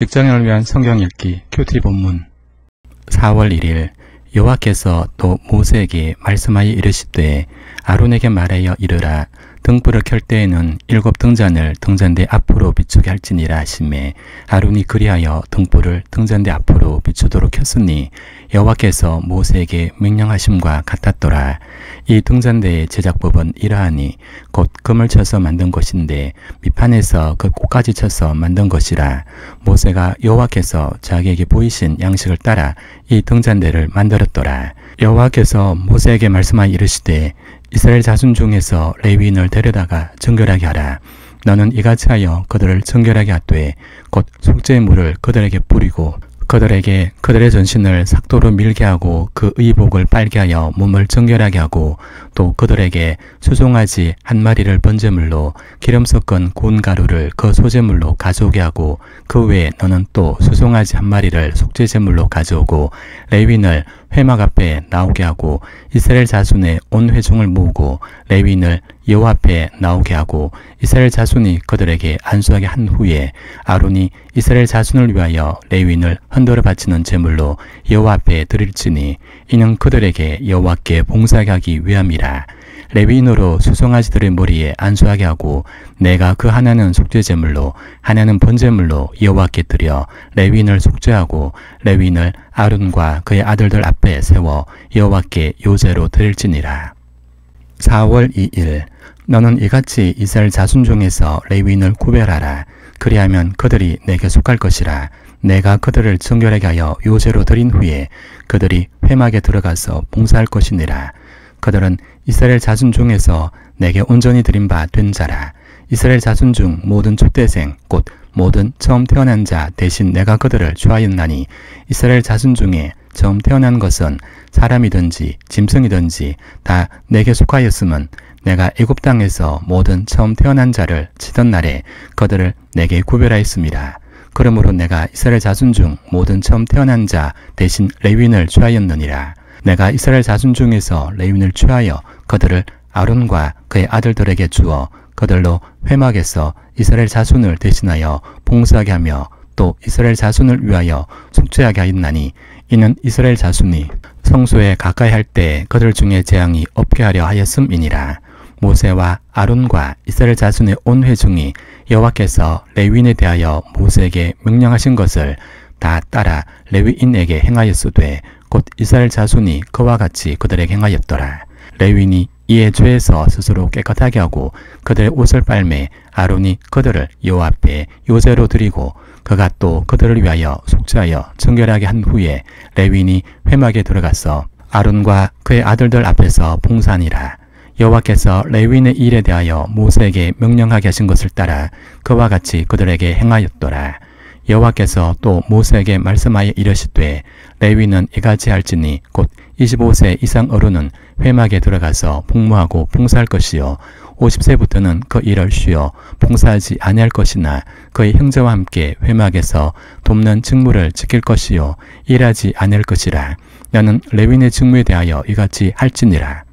직장인을 위한 성경 읽기 큐티 본문 4월 1일 여호와께서 또 모세에게 말씀하여 이르시되 아론에게 말하여 이르라. 등불을 켤 때에는 7 등잔을 등잔대 앞으로 비추게 할지니라 하시매 아론이 그리하여 등불을 등잔대 앞으로 비추도록 켰으니 여호와께서 모세에게 명령하심과 같았더라. 이 등잔대의 제작법은 이러하니 곧 금을 쳐서 만든 것인데 밑판에서 그 꽃까지 쳐서 만든 것이라. 모세가 여호와께서 자기에게 보이신 양식을 따라 이 등잔대를 만들었더라. 여호와께서 모세에게 말씀하여 이르시되 이스라엘 자손 중에서 레위인을 데려다가 정결하게 하라. 너는 이같이 하여 그들을 정결하게 하되 곧 속죄의 물을 그들에게 뿌리고 그들에게 그들의 전신을 삭도로 밀게 하고 그 의복을 빨게 하여 몸을 정결하게 하고 또 그들에게 수송아지 한 마리를 번제물로 기름 섞은 고운 가루를 그 소제물로 가져오게 하고 그 외에 너는 또 수송아지 한 마리를 속죄제물로 가져오고 레위인을 회막 앞에 나오게 하고 이스라엘 자손의 온 회중을 모으고 레위인을 여호와 앞에 나오게 하고 이스라엘 자손이 그들에게 안수하게 한 후에 아론이 이스라엘 자손을 위하여 레위인을 흔들어 바치는 제물로 여호와 앞에 드릴지니 이는 그들에게 여호와께 봉사하게 하기 위함이라. 레위인으로 수송아지들의 머리에 안수하게 하고 내가 그 하나는 속죄제물로 하나는 번제물로 여호와께 드려 레위인을 속죄하고 레위인을 아론과 그의 아들들 앞에 세워 여호와께 요제로 드릴지니라. 4월 2일 너는 이같이 이스라엘 자손 중에서 레위인을 구별하라. 그리하면 그들이 내게 속할 것이라. 내가 그들을 정결하게 하여 요제로 드린 후에 그들이 회막에 들어가서 봉사할 것이니라. 그들은 이스라엘 자손 중에서 내게 온전히 드린 바 된 자라. 이스라엘 자손 중 모든 족대생 곧 모든 처음 태어난 자 대신 내가 그들을 주하였나니 이스라엘 자손 중에 처음 태어난 것은 사람이든지 짐승이든지 다 내게 속하였음은 내가 애굽 땅에서 모든 처음 태어난 자를 치던 날에 그들을 내게 구별하였습니다. 그러므로 내가 이스라엘 자손 중 모든 처음 태어난 자 대신 레위인을 취하였느니라. 내가 이스라엘 자손 중에서 레위인을 취하여 그들을 아론과 그의 아들들에게 주어 그들로 회막에서 이스라엘 자손을 대신하여 봉사하게 하며 또 이스라엘 자손을 위하여 속죄하게 하였나니 이는 이스라엘 자손이 성소에 가까이 할 때 그들 중에 재앙이 없게 하려 하였음이니라. 모세와 아론과 이스라엘 자손의 온 회중이 여호와께서 레위인에 대하여 모세에게 명령하신 것을 다 따라 레위인에게 행하였으되 곧 이스라엘 자손이 그와 같이 그들에게 행하였더라. 레위인이 이에 죄에서 스스로 깨끗하게 하고 그들의 옷을 빨매 아론이 그들을 여호와 앞에 요제로 드리고 그가 또 그들을 위하여 속죄하여 정결하게 한 후에 레위인이 회막에 들어가서 아론과 그의 아들들 앞에서 봉사하니라. 여호와께서 레위인의 일에 대하여 모세에게 명령하게 하신 것을 따라 그와 같이 그들에게 행하였더라. 여호와께서 또 모세에게 말씀하여 이르시되 레위인은 이같이 할지니 곧 25세 이상 어른은 회막에 들어가서 복무하고 봉사할 것이요 50세부터는 그 일을 쉬어 봉사하지 아니할 것이나 그의 형제와 함께 회막에서 돕는 직무를 지킬 것이요 일하지 아니할 것이라. 나는 레위인의 직무에 대하여 이같이 할지니라.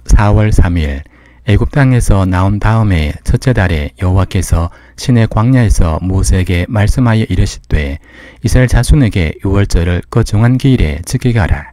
4월 3일 애굽 땅에서 나온 다음에 첫째 달에 여호와께서 시내 광야에서 모세에게 말씀하여 이르시되 이스라엘 자손에게 유월절을 그 정한 기일에 지키게 하라.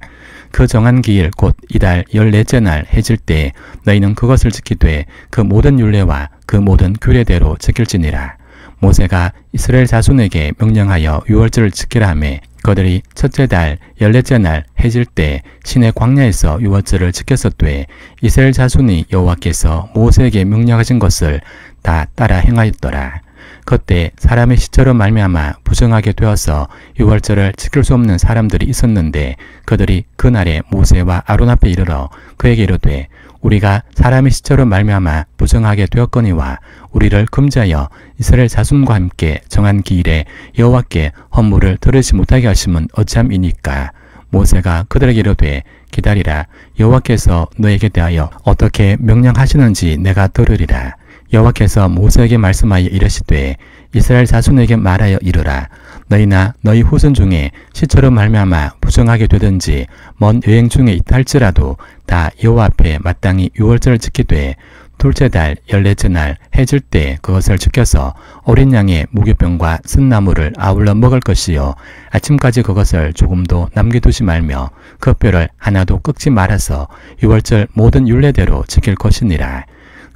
그 정한 기일 곧 이달 14째 날 해질 때 너희는 그것을 지키되 그 모든 율례와 그 모든 규례대로 지킬지니라. 모세가 이스라엘 자손에게 명령하여 유월절을 지키라 하매 그들이 첫째 달 14째 날 해질 때 시내 광야에서 유월절을 지켰었되 이스라엘 자손이 여호와께서 모세에게 명령하신 것을 다 따라 행하였더라. 그때 사람의 시체로 말미암아 부정하게 되어서 유월절을 지킬 수 없는 사람들이 있었는데 그들이 그날에 모세와 아론 앞에 이르러 그에게 이르되 우리가 사람의 시체로 말미암아 부정하게 되었거니와 우리를 금지하여 이스라엘 자손과 함께 정한 기일에 여호와께 헌물을 드리지 못하게 하심은 어찌함이니까. 모세가 그들에게 이르되 기다리라. 여호와께서 너에게 대하여 어떻게 명령하시는지 내가 들으리라. 여호와께서 모세에게 말씀하여 이르시되 이스라엘 자손에게 말하여 이르라. 너희나 너희 후손 중에 시체로 말미암아 부정하게 되든지 먼 여행 중에 있다 할지라도 다 여호와 앞에 마땅히 유월절을 지키되 둘째 달 14째 날 해질 때 그것을 지켜서 어린 양의 무교병과 쓴나물을 아울러 먹을 것이요 아침까지 그것을 조금도 남겨두지 말며 그 뼈를 하나도 꺾지 말아서 유월절 모든 율례대로 지킬 것이니라.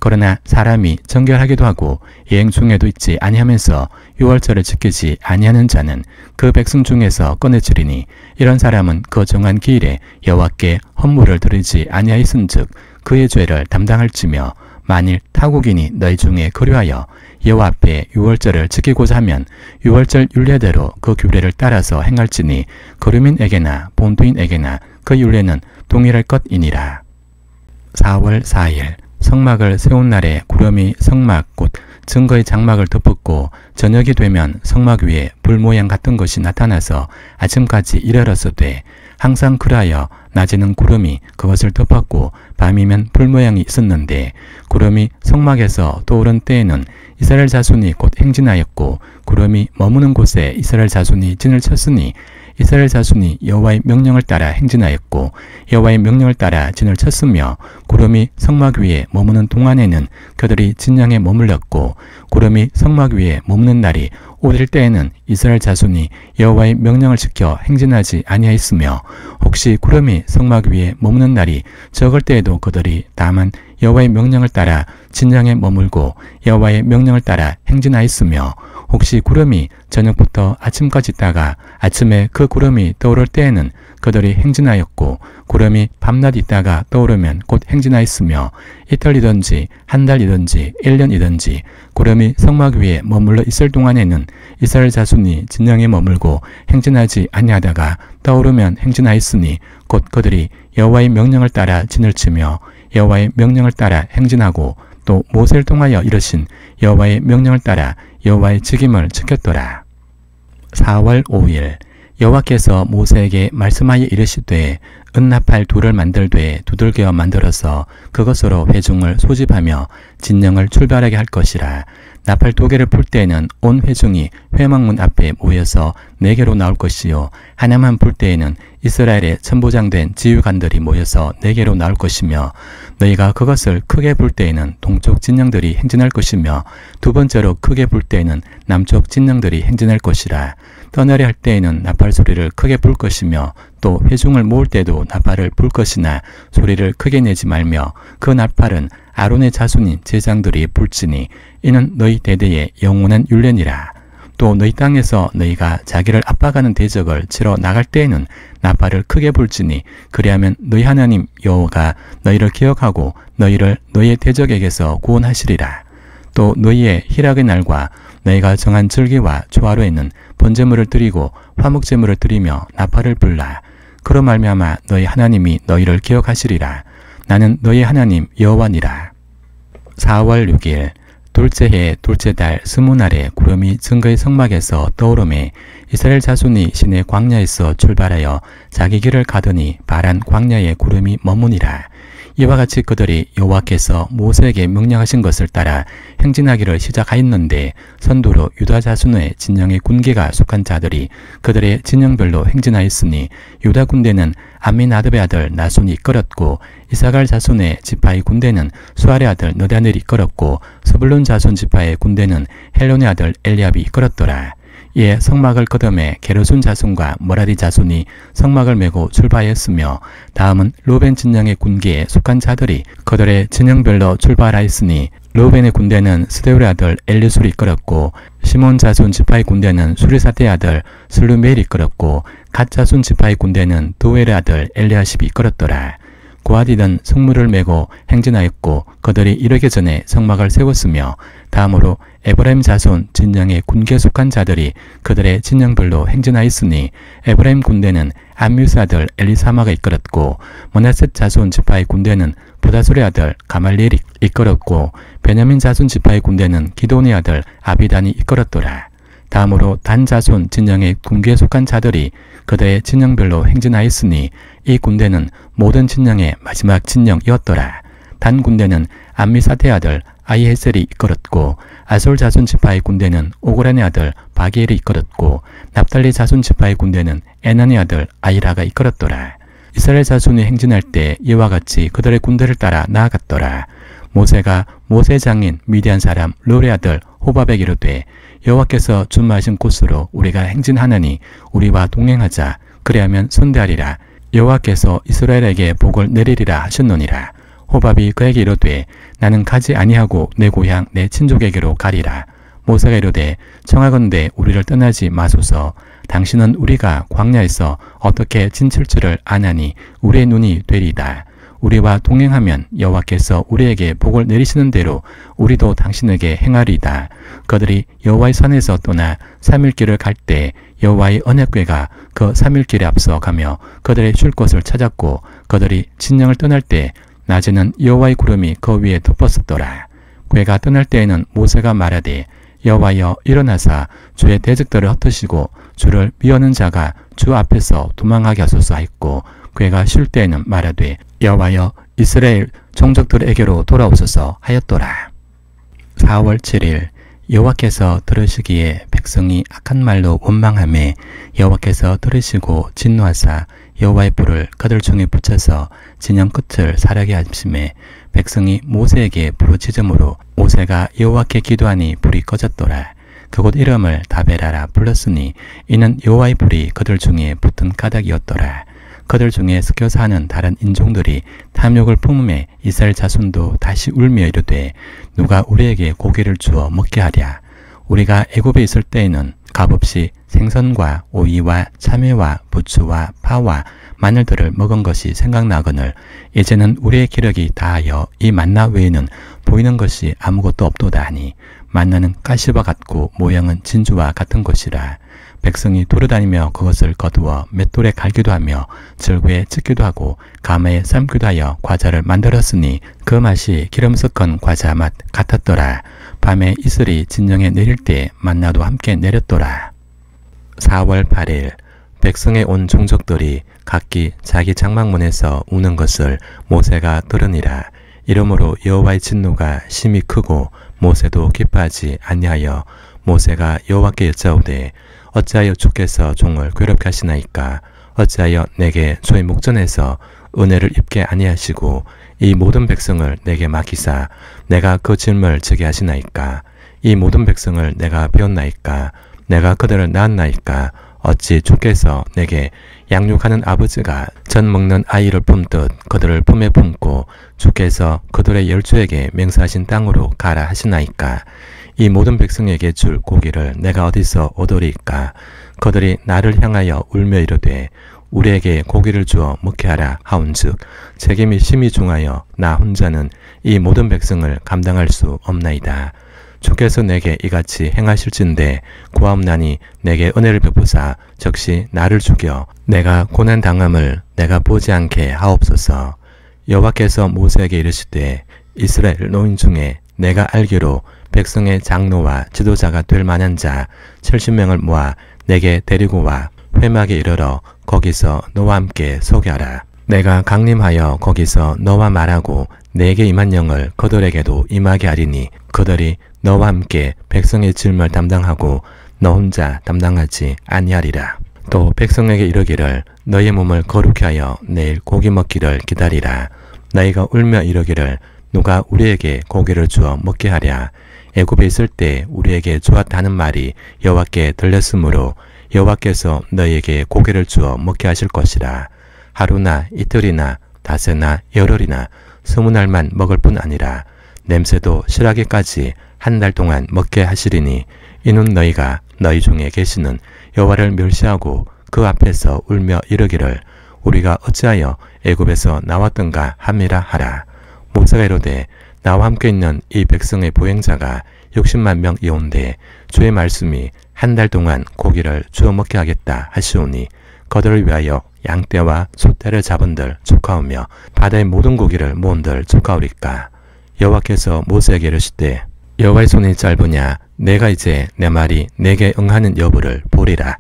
그러나 사람이 정결하기도 하고 여행 중에도 있지 아니하면서 유월절을 지키지 아니하는 자는 그 백성 중에서 꺼내지리니 이런 사람은 그 정한 기일에 여호와께 헌물을 드리지 아니하였은즉 그의 죄를 담당할지며 만일 타국인이 너희 중에 그리하여 여호와 앞에 유월절을 지키고자 하면 유월절 율례대로 그 규례를 따라서 행할지니 거류민에게나 본토인에게나 그 율례는 동일할 것이니라. 4월 4일 성막을 세운 날에 구름이 성막 곧 증거의 장막을 덮었고 저녁이 되면 성막 위에 불 모양 같은 것이 나타나서 아침까지 이르렀으되 항상 그라하여 낮에는 구름이 그것을 덮었고 밤이면 불 모양이 있었는데 구름이 성막에서 떠오른 때에는 이스라엘 자손이 곧 행진하였고 구름이 머무는 곳에 이스라엘 자손이 진을 쳤으니 이스라엘 자손이 여호와의 명령을 따라 행진하였고 여호와의 명령을 따라 진을 쳤으며 구름이 성막 위에 머무는 동안에는 그들이 진영에 머물렀고 구름이 성막 위에 머무는 날이 5일 때에는 이스라엘 자손이 여호와의 명령을 지켜 행진하지 아니하였으며 혹시 구름이 성막 위에 머무는 날이 적을 때에도 그들이 다만 여호와의 명령을 따라 진영에 머물고 여호와의 명령을 따라 행진하였으며 혹시 구름이 저녁부터 아침까지 있다가 아침에 그 구름이 떠오를 때에는 그들이 행진하였고 구름이 밤낮 있다가 떠오르면 곧 행진하였으며 이틀이든지 한 달이든지 1년이든지 구름이 성막 위에 머물러 있을 동안에는 이스라엘 자손이 진영에 머물고 행진하지 아니하다가 떠오르면 행진하였으니 곧 그들이 여호와의 명령을 따라 진을 치며 여호와의 명령을 따라 행진하고 또 모세를 통하여 이르신 여호와의 명령을 따라 여호와의 직임을 지켰더라. 4월 5일 여호와께서 모세에게 말씀하여 이르시되 은나팔 둘을 만들되 두들겨 만들어서 그것으로 회중을 소집하며 진영을 출발하게 할 것이라. 나팔 2개를 불 때에는 온 회중이 회막문 앞에 모여서 4개로 나올 것이요 하나만 불 때에는 이스라엘의 천부장된 지휘관들이 모여서 4개로 나올 것이며 너희가 그것을 크게 불 때에는 동쪽 진영들이 행진할 것이며 두 번째로 크게 불 때에는 남쪽 진영들이 행진할 것이라. 떠나려 할 때에는 나팔 소리를 크게 불 것이며 또 회중을 모을 때도 나팔을 불 것이나 소리를 크게 내지 말며 그 나팔은 아론의 자손인 제장들이 불지니 이는 너희 대대의 영원한 율례니라. 또 너희 땅에서 너희가 자기를 압박하는 대적을 치러 나갈 때에는 나팔을 크게 불지니 그리하면 너희 하나님 여호와가 너희를 기억하고 너희를 너희의 대적에게서 구원하시리라. 또 너희의 희락의 날과 너희가 정한 절기와 초하루에는 번제물을 드리고 화목제물을 드리며 나팔을 불라. 그로 말미암아 너희 하나님이 너희를 기억하시리라. 나는 너희 하나님 여호와니라. 4월 6일 둘째 해 둘째 달 20날에 구름이 증거의 성막에서 떠오르매 이스라엘 자손이 시내 광야에서 출발하여 자기 길을 가더니 바란 광야에 구름이 머무니라. 이와 같이 그들이 여호와께서 모세에게 명령하신 것을 따라 행진하기를 시작하였는데 선두로 유다 자손의 진영의 군계가 속한 자들이 그들의 진영별로 행진하였으니 유다 군대는 암미나답의 아들 나손이 이끌었고 이사갈 자손의 지파의 군대는 수알의 아들 너다넬이 이끌었고 스불론 자손 지파의 군대는 헬론의 아들 엘리압이 이끌었더라. 이에 성막을 거듭해 게르손 자손과 머라리 자손이 성막을 메고 출발하였으며 다음은 루벤 진영의 군기에 속한 자들이 그들의 진영별로 출발하였으니 루벤의 군대는 스데울의 아들 엘리술이 이끌었고 시몬 자손 지파의 군대는 수리사테의 아들 슬루멜이 이끌었고 갓 자손 지파의 군대는 도엘의 아들 엘리아십이 이끌었더라. 고아디는 성물을 메고 행진하였고 그들이 이르기 전에 성막을 세웠으며 다음으로 에브라임 자손 진영의 군계에 속한 자들이 그들의 진영별로 행진하였으니 에브라임 군대는 암뮤스 아들 엘리사마가 이끌었고 므낫셋 자손 지파의 군대는 부다술의 아들 가말리엘이 이끌었고 베냐민 자손 지파의 군대는 기도온의 아들 아비단이 이끌었더라. 다음으로 단 자손 진영의 군계에 속한 자들이 그들의 진영별로 행진하였으니 이 군대는 모든 진영의 마지막 진영이었더라. 단 군대는 암미사테의 아들 아이헤셀이 이끌었고 아솔 자손 지파의 군대는 오고란의 아들 바기엘이 이끌었고 납달리 자손 지파의 군대는 에난의 아들 아이라가 이끌었더라. 이스라엘 자손이 행진할 때 이와 같이 그들의 군대를 따라 나아갔더라. 모세가 모세 장인 미디안 사람 룰의 아들 호밥에게 이르되 여호와께서 준마하신 곳으로 우리가 행진하느니 우리와 동행하자. 그리하면 선대하리라. 여호와께서 이스라엘에게 복을 내리리라 하셨노니라. 호밥이 그에게 이르되 나는 가지 아니하고 내 고향 내 친족에게로 가리라. 모세가 이르되 청하건대 우리를 떠나지 마소서. 당신은 우리가 광야에서 어떻게 진칠지를 아나니 우리의 눈이 되리이다. 우리와 동행하면 여호와께서 우리에게 복을 내리시는 대로 우리도 당신에게 행하리이다. 그들이 여호와의 산에서 떠나 3일 길을 갈 때 여호와의 언약궤가 그 3일 길에 앞서 가며 그들의 쉴 곳을 찾았고 그들이 진영을 떠날 때 낮에는 여호와의 구름이 그 위에 덮었었더라. 궤가 떠날 때에는 모세가 말하되 여호와여 일어나사 주의 대적들을 흩으시고 주를 미워하는 자가 주 앞에서 도망하게 하소서 하였고 궤가 쉴 때에는 말하되 여호와여 이스라엘 종족들에게로 돌아오소서 하였더라. 4월 7일 여호와께서 들으시기에 백성이 악한 말로 원망하매 여호와께서 들으시고 진노하사 여호와의 불을 그들 중에 붙여서 진영 끝을 사르게 하심에 백성이 모세에게 부르짖음으로 모세가 여호와께 기도하니 불이 꺼졌더라. 그곳 이름을 다베라라 불렀으니 이는 여호와의 불이 그들 중에 붙은 까닭이었더라. 그들 중에 섞여 사는 다른 인종들이 탐욕을 품음에 이스라엘 자손도 다시 울며 이르되 누가 우리에게 고기를 주어 먹게 하랴. 우리가 애굽에 있을 때에는 값없이 생선과 오이와 참외와 부추와 파와 마늘들을 먹은 것이 생각나거늘 이제는 우리의 기력이 다하여 이 만나 외에는 보이는 것이 아무것도 없도다 하니 만나는 가시와 같고 모양은 진주와 같은 것이라. 백성이 돌아다니며 그것을 거두어 맷돌에 갈기도 하며 절구에 찢기도 하고 가마에 삶기도 하여 과자를 만들었으니 그 맛이 기름 섞은 과자 맛 같았더라. 밤에 이슬이 진영에 내릴 때 만나도 함께 내렸더라. 4월 8일 백성의 온 종족들이 각기 자기 장막문에서 우는 것을 모세가 들으니라. 이러므로 여호와의 진노가 심히 크고 모세도 기뻐하지 아니하여 모세가 여호와께 여짜오되 어찌하여 주께서 종을 괴롭게 하시나이까. 어찌하여 내게 주의 목전에서 은혜를 입게 아니하시고 이 모든 백성을 내게 맡기사 내가 그 짐을 지게 하시나이까. 이 모든 백성을 내가 배웠나이까. 내가 그들을 낳았나이까. 어찌 주께서 내게 양육하는 아버지가 젖 먹는 아이를 품듯 그들을 품에 품고 주께서 그들의 열조에게 맹세하신 땅으로 가라 하시나이까. 이 모든 백성에게 줄 고기를 내가 어디서 얻으리이까. 그들이 나를 향하여 울며 이르되 우리에게 고기를 주어 먹게 하라 하온즉 책임이 심히 중하여 나 혼자는 이 모든 백성을 감당할 수 없나이다. 주께서 내게 이같이 행하실진대 고하옵나니 내게 은혜를 베푸사 즉시 나를 죽여 내가 고난 당함을 내가 보지 않게 하옵소서. 여호와께서 모세에게 이르시되 이스라엘 노인 중에 내가 알기로 백성의 장로와 지도자가 될 만한 자 70명을 모아 내게 데리고 와 회막에 이르러 거기서 너와 함께 소개하라. 내가 강림하여 거기서 너와 말하고 내게 임한 영을 그들에게도 임하게 하리니 그들이 너와 함께 백성의 짐을 담당하고 너 혼자 담당하지 아니하리라. 또 백성에게 이르기를 너의 몸을 거룩히 하여 내일 고기 먹기를 기다리라. 너희가 울며 이르기를 누가 우리에게 고기를 주어 먹게 하랴. 애굽에 있을 때 우리에게 주었다는 말이 여호와께 들렸으므로 여호와께서 너희에게 고기를 주어 먹게 하실 것이라. 하루나 이틀이나 닷새나 열흘이나 20날만 먹을 뿐 아니라 냄새도 실하기까지 한 달 동안 먹게 하시리니 이는 너희가 너희 중에 계시는 여호와를 멸시하고 그 앞에서 울며 이르기를 우리가 어찌하여 애굽에서 나왔던가 함이라 하라. 모세가 이르되 나와 함께 있는 이 백성의 보행자가 60만 명이온데 주의 말씀이 한 달 동안 고기를 주어 먹게 하겠다 하시오니 그들을 위하여 양떼와 소떼를 잡은들 족하오며 바다의 모든 고기를 모은들 족하오리까. 여호와께서 모세에게 이르시되 여호와의 손이 짧으냐 내가 이제 내 말이 내게 응하는 여부를 보리라.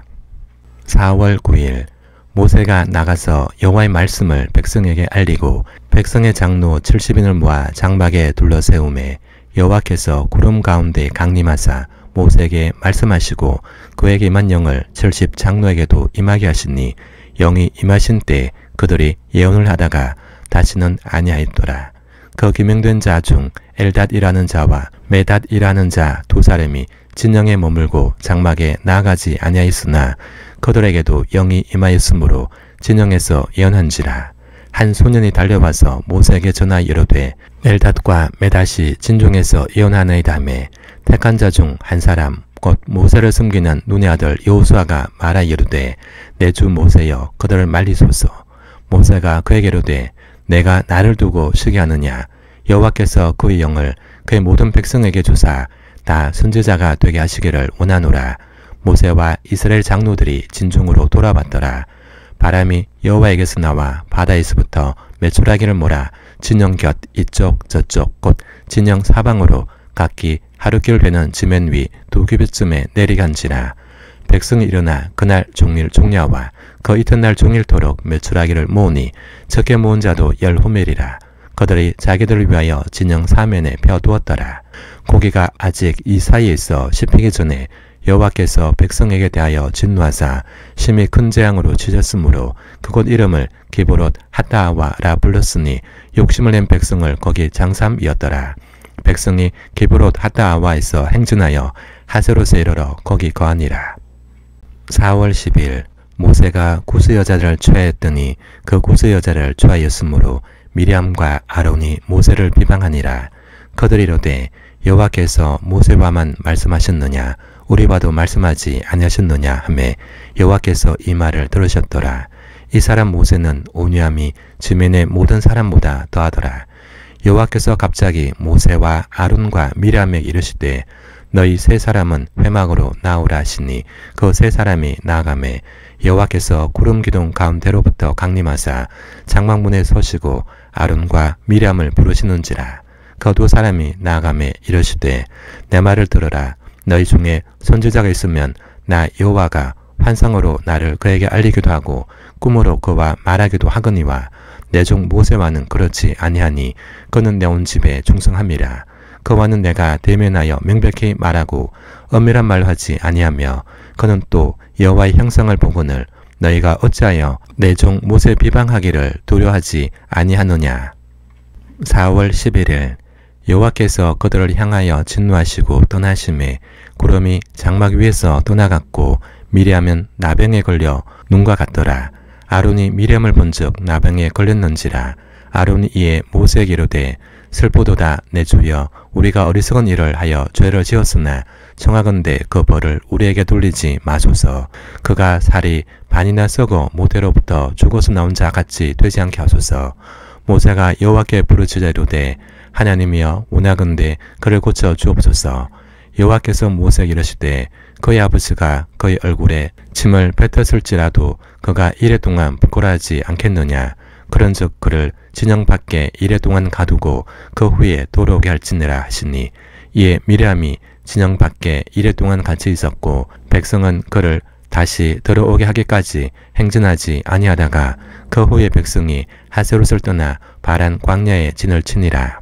4월 9일 모세가 나가서 여호와의 말씀을 백성에게 알리고 백성의 장로 70인을 모아 장막에 둘러세우매 여호와께서 구름 가운데 강림하사 모세에게 말씀하시고 그에게 임한 영을 70 장로에게도 임하게 하시니 영이 임하신 때 그들이 예언을 하다가 다시는 아니하였더라. 그 기명된 자 중 엘닷이라는 자와 메닷이라는 자 두 사람이 진영에 머물고 장막에 나아가지 아니하였으나 그들에게도 영이 임하였으므로 진영에서 예언한지라. 한 소년이 달려와서 모세에게 전하여 이르되 엘닷과 메닷이 진중에서 예언하나이다매 택한 자 중 한 사람 곧 모세를 섬기는 눈의 아들 여호수아가 말하여 이르되 내 주 모세여 그들을 말리소서. 모세가 그에게 이르되 내가 나를 두고 시기하느냐. 여호와께서 그의 영을 그의 모든 백성에게 주사 다 선지자가 되게 하시기를 원하노라. 모세와 이스라엘 장로들이 진중으로 돌아왔더라. 바람이 여호와에게서 나와 바다에서부터 메추라기를 몰아 진영 곁 이쪽 저쪽 곧 진영 사방으로 각기 하루길 되는 지면 위 두 규빗쯤에 내리간지라. 백성이 일어나 그날 종일 종려와 그 이튿날 종일토록 메추라기를 모으니 적게 모은 자도 10호멜이라. 그들이 자기들을 위하여 진영 사면에 펴두었더라. 고기가 아직 이 사이에 있어 씹히기 전에 여호와께서 백성에게 대하여 진노하사 심히 큰 재앙으로 치셨으므로 그곳 이름을 기브롯 핫다아와라 불렀으니 욕심을 낸 백성을 거기 장삼이었더라. 백성이 기브롯 핫다아와에서 행진하여 하세롯에 이르러 거기 거하니라. 4월 10일 모세가 구스 여자를 취하였더니 그 구스 여자를 취하였으므로 미리암과 아론이 모세를 비방하니라. 그들이 이르되 여호와께서 모세와만 말씀하셨느냐 우리와도 말씀하지 아니하셨느냐 하매 여호와께서 이 말을 들으셨더라. 이 사람 모세는 온유함이 지면의 모든 사람보다 더하더라. 여호와께서 갑자기 모세와 아론과 미리암에게 이르시되 너희 세 사람은 회막으로 나오라 하시니 그 세 사람이 나아가매 여호와께서 구름 기둥 가운데로부터 강림하사 장막문에 서시고 아론과 미리암을 부르시는지라. 그 두 사람이 나아가매 이르시되 내 말을 들으라. 너희 중에 선지자가 있으면 나 여호와가 환상으로 나를 그에게 알리기도 하고 꿈으로 그와 말하기도 하거니와 내 종 모세와는 그렇지 아니하니 그는 내 온 집에 충성함이라. 그와는 내가 대면하여 명백히 말하고 엄밀한 말로 하지 아니하며 그는 또 여호와의 형상을 보거늘 너희가 어찌하여 내 종 모세 비방하기를 두려워하지 아니하느냐. 4월 11일 여호와께서 그들을 향하여 진노하시고 떠나심에 구름이 장막 위에서 떠나갔고 미리암은 나병에 걸려 눈과 같더라. 아론이 미리암을 본즉 나병에 걸렸는지라. 아론이 이에 모세에게 이르되 슬프도다 내 주여 우리가 어리석은 일을 하여 죄를 지었으나 청하건대 그 벌을 우리에게 돌리지 마소서. 그가 살이 반이나 썩어 모태로부터 죽어서 나온 자 같이 되지 않게 하소서. 모세가 여호와께 부르짖어 이르되 하나님이여 원하건대 그를 고쳐 주옵소서. 여호와께서 모세에게 이르시되 그의 아버지가 그의 얼굴에 침을 뱉었을지라도 그가 이래 동안 부끄러워하지 않겠느냐. 그런즉 그를 진영 밖에 이래 동안 가두고 그 후에 돌아오게 할지니라 하시니 이에 미리암이 진영 밖에 이래 동안 같이 있었고 백성은 그를 다시 들어오게 하기까지 행진하지 아니하다가 그 후에 백성이 하세롯을 떠나 바란 광야에 진을 치니라.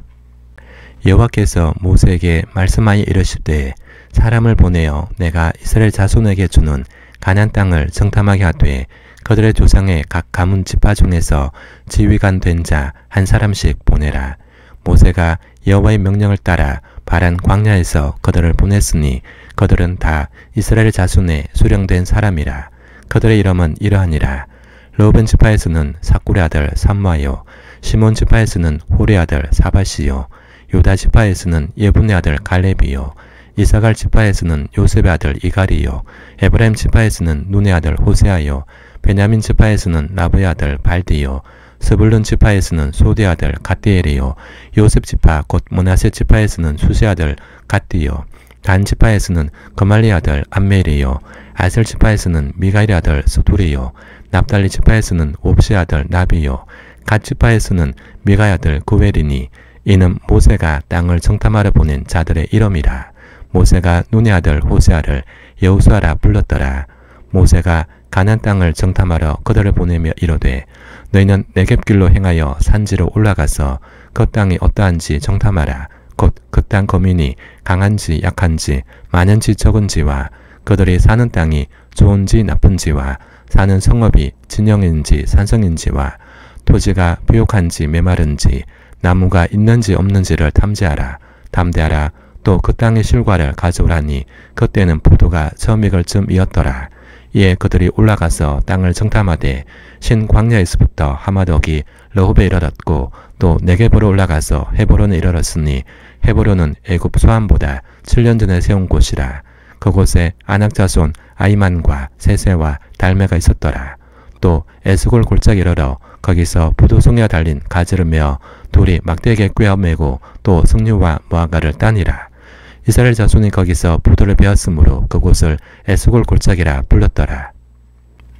여호와께서 모세에게 말씀하여 이르시되 사람을 보내어 내가 이스라엘 자손에게 주는 가나안 땅을 정탐하게 하되 그들의 조상의 각 가문 지파 중에서 지휘관 된 자 한 사람씩 보내라. 모세가 여호와의 명령을 따라 바란 광야에서 그들을 보냈으니 그들은 다 이스라엘 자손의 수령된 사람이라. 그들의 이름은 이러하니라. 르우벤 지파에서는 사꿀의 아들 삼마요, 시몬 지파에서는 홀의 아들 사바시요, 유다 지파에서는 예분의 아들 갈렙이요, 이사갈 지파에서는 요셉의 아들 이갈이요, 에브라임 지파에서는 눈의 아들 호세아요, 베냐민 지파에서는 라브의 아들 발디요, 스불룬 지파에서는 소디의 아들 갓디엘이요, 요셉 지파 곧 므낫세 지파에서는 수시의 아들 갓디요, 단 지파에서는 거말리의 아들 암멜이요, 아셀 지파에서는 미가일의 아들 스두리요, 납달리 지파에서는 옵시의 아들 나비요, 갓 지파에서는 미가의 아들 구벨이니 이는 모세가 땅을 정탐하러 보낸 자들의 이름이라. 모세가 눈의 아들 호세아를 여호수아라 불렀더라. 모세가 가나안 땅을 정탐하러 그들을 보내며 이르되 너희는 네겝길로 행하여 산지로 올라가서 그 땅이 어떠한지 정탐하라. 곧 그 땅 거민이 강한지 약한지 많은지 적은지와 그들이 사는 땅이 좋은지 나쁜지와 사는 성읍이 진영인지 산성인지와 토지가 부욕한지 메마른지 나무가 있는지 없는지를 탐지하라. 담대하라. 또 그 땅의 실과를 가져오라니 그때는 포도가 처음 익을 즈음이었더라. 이에 그들이 올라가서 땅을 정탐하되 신 광야에서부터 하마덕이 러홉에 이르렀고 또 네겝으로 올라가서 헤브론에 이르렀으니 헤브론은 애굽 소안보다 7년 전에 세운 곳이라. 그곳에 아낙 자손 아이만과 세세와 달메가 있었더라. 또 에스골 골짜기 이르러 거기서 포도송이가 달린 가지를 메어 둘이 막대기에 꿰어매고 또 석류와 무화과를 따니라. 이스라엘 자손이 거기서 포도를 베었으므로 그곳을 에스골 골짜기라 불렀더라.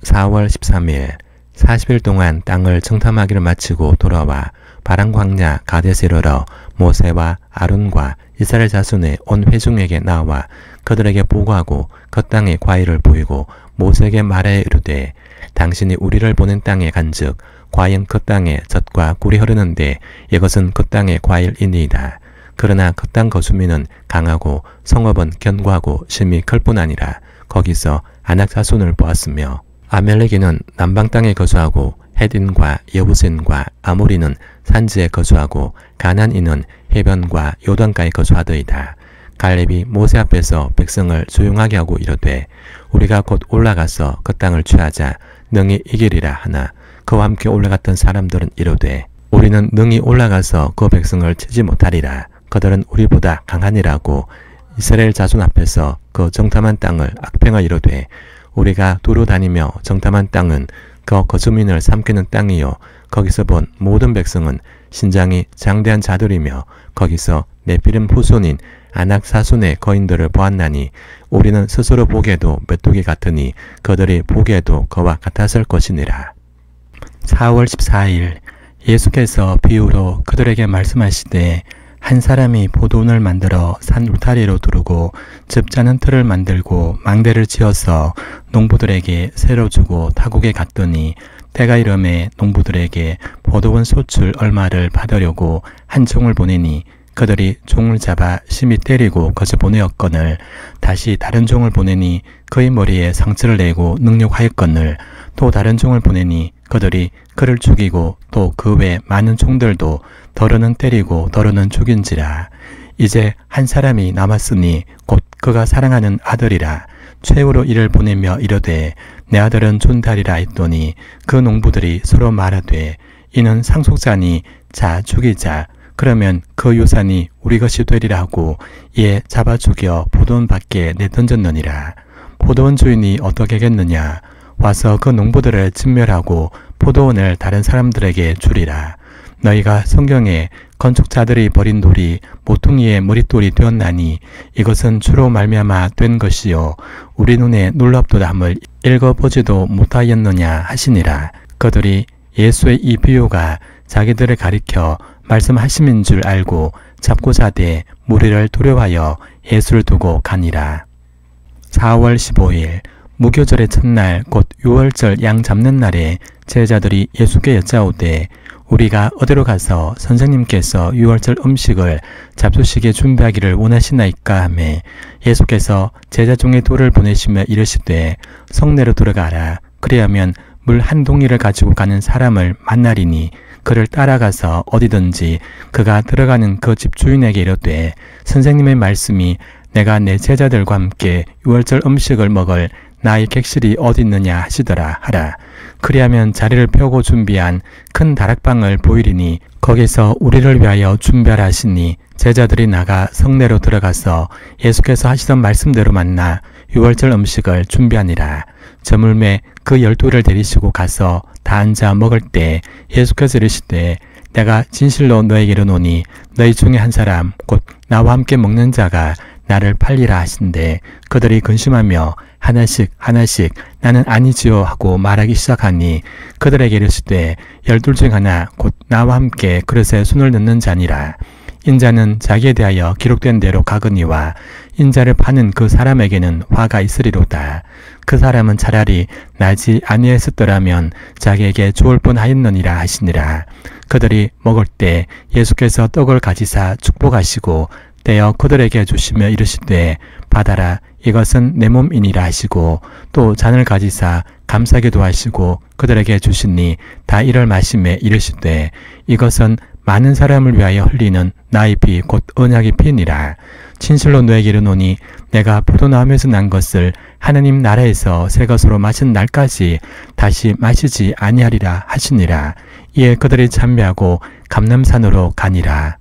4월 13일 40일 동안 땅을 정탐하기를 마치고 돌아와 바란 광야 가데스에 이르러 모세와 아론과 이스라엘 자손의 온 회중에게 나와 그들에게 보고하고 그 땅의 과일을 보이고 모세에게 말하여 이르되 당신이 우리를 보낸 땅에 간즉 과연 그 땅에 젖과 꿀이 흐르는데 이것은 그 땅의 과일이니이다. 그러나 그 땅 거주민은 강하고 성읍은 견고하고 심히 클 뿐 아니라 거기서 아낙 자손을 보았으며 아멜렉인은 남방 땅에 거주하고 헷인과 여부스인과 아모리는 산지에 거주하고 가나안인은 해변과 요단가에 거주하더이다. 갈렙이 모세 앞에서 백성을 조용하게 하고 이르되 우리가 곧 올라가서 그 땅을 취하자 능히 이기리라 하나 그와 함께 올라갔던 사람들은 이르되 우리는 능히 올라가서 그 백성을 치지 못하리라. 그들은 우리보다 강하니라고 이스라엘 자손 앞에서 그 정탐한 땅을 악평하 이르되 우리가 두루 다니며 정탐한 땅은 그 거주민을 삼키는 땅이요 거기서 본 모든 백성은 신장이 장대한 자들이며 거기서 네피림 후손인 아낙 사손의 거인들을 보았나니 우리는 스스로 보기에도 메뚜기 같으니 그들이 보기에도 그와 같았을 것이니라. 4월 14일 예수께서 비유로 그들에게 말씀하시되 한 사람이 포도원을 만들어 산 울타리로 두르고 즙 짜는 틀을 만들고 망대를 지어서 농부들에게 새로 주고 타국에 갔더니 때가 이름에 농부들에게 포도원 소출 얼마를 받으려고 한 종을 보내니 그들이 종을 잡아 심히 때리고 거저 보내었거늘 다시 다른 종을 보내니 그의 머리에 상처를 내고 능욕하였거늘 또 다른 종을 보내니 그들이 그를 죽이고 또 그 외 많은 종들도 더러는 때리고 더러는 죽인지라. 이제 한 사람이 남았으니 곧 그가 사랑하는 아들이라. 최후로 이를 보내며 이르되 내 아들은 존달이라 했더니 그 농부들이 서로 말하되 이는 상속자니 자 죽이자. 그러면 그 유산이 우리 것이 되리라 하고 이에 잡아 죽여 포도원 밖에 내던졌느니라. 포도원 주인이 어떻게 하겠느냐. 와서 그 농부들을 진멸하고 포도원을 다른 사람들에게 주리라. 너희가 성경에 건축자들이 버린 돌이 모퉁이의 머릿돌이 되었나니 이것은 주로 말미암아 된 것이요 우리 눈에 놀랍도다 함을 읽어보지도 못하였느냐 하시니라. 그들이 예수의 이 비유가 자기들을 가리켜 말씀하심인 줄 알고 잡고 자되 무리를 두려워하여 예수를 두고 가니라. 4월 15일 무교절의 첫날 곧 유월절 양 잡는 날에 제자들이 예수께 여짜오되 우리가 어디로 가서 선생님께서 유월절 음식을 잡수시게 준비하기를 원하시나이까 하매 예수께서 제자 중에 둘을 보내시며 이르시되 성내로 들어가라. 그리하면 물 한 동이를 가지고 가는 사람을 만나리니 그를 따라가서 어디든지 그가 들어가는 그 집 주인에게 이르되 선생님의 말씀이 내가 내 제자들과 함께 유월절 음식을 먹을 나의 객실이 어디 있느냐 하시더라 하라. 그리하면 자리를 펴고 준비한 큰 다락방을 보이리니 거기서 우리를 위하여 준비하라 하시니 제자들이 나가 성내로 들어가서 예수께서 하시던 말씀대로 만나 유월절 음식을 준비하니라. 저물매 그 12를 데리시고 가서 다 앉아 먹을 때 예수께서 이르시되 내가 진실로 너에게 이르노니 너희 중에 한 사람 곧 나와 함께 먹는 자가 나를 팔리라 하신대 그들이 근심하며 하나씩 나는 아니지요 하고 말하기 시작하니 그들에게 이르시되 12 중 하나 곧 나와 함께 그릇에 손을 넣는 자니라. 인자는 자기에 대하여 기록된 대로 가거니와 인자를 파는 그 사람에게는 화가 있으리로다. 그 사람은 차라리 나지 아니했었더라면 자기에게 좋을 뻔하였느니라 하시니라. 그들이 먹을 때 예수께서 떡을 가지사 축복하시고 떼어 그들에게 주시며 이르시되 받아라 이것은 내 몸이니라 하시고 또 잔을 가지사 감사기도 하시고 그들에게 주시니 다 이를 마시매 이르시되 이것은 많은 사람을 위하여 흘리는 나의 피 곧 언약의 피니라. 진실로 너에게 이르노니 내가 포도나무에서 난 것을 하나님 나라에서 새 것으로 마신 날까지 다시 마시지 아니하리라 하시니라. 이에 그들이 참배하고 감람산으로 가니라.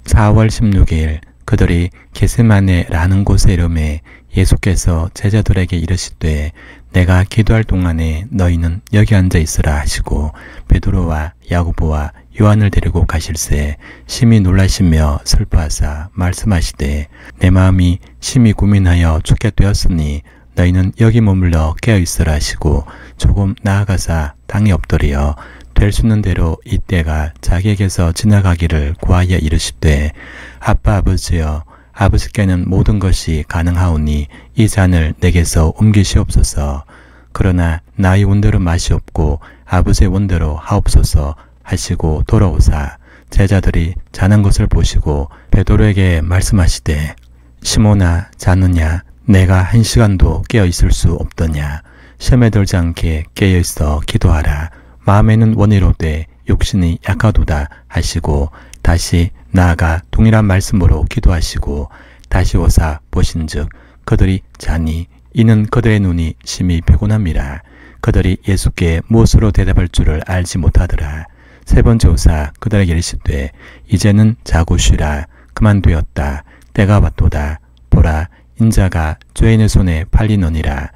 4월 16일 그들이 게세마네라는 곳에 이르매 예수께서 제자들에게 이르시되 내가 기도할 동안에 너희는 여기 앉아 있으라 하시고 베드로와 야고보와 요한을 데리고 가실새 심히 놀라시며 슬퍼하사 말씀하시되 내 마음이 심히 고민하여 죽게 되었으니 너희는 여기 머물러 깨어있으라 하시고 조금 나아가사 땅에 엎드려 될 수 있는 대로 이때가 자기에게서 지나가기를 구하여 이르시되 아빠 아버지여 아버지께는 모든 것이 가능하오니 이 잔을 내게서 옮기시옵소서. 그러나 나의 원대로 맛이 없고 아버지의 원대로 하옵소서 하시고 돌아오사 제자들이 자는 것을 보시고 베드로에게 말씀하시되 시몬아 자느냐 내가 1시간도 깨어있을 수 없더냐. 시험에 들지 않게 깨어있어 기도하라. 마음에는 원이로되 육신이 약하도다 하시고 다시 나아가 동일한 말씀으로 기도하시고 다시 오사 보신즉 그들이 자니 이는 그들의 눈이 심히 피곤함이라. 그들이 예수께 무엇으로 대답할 줄을 알지 못하더라. 세 번째 오사 그들에게 이르시되 이제는 자고 쉬라. 그만되었다. 때가 왔도다. 보라 인자가 죄인의 손에 팔리느니라.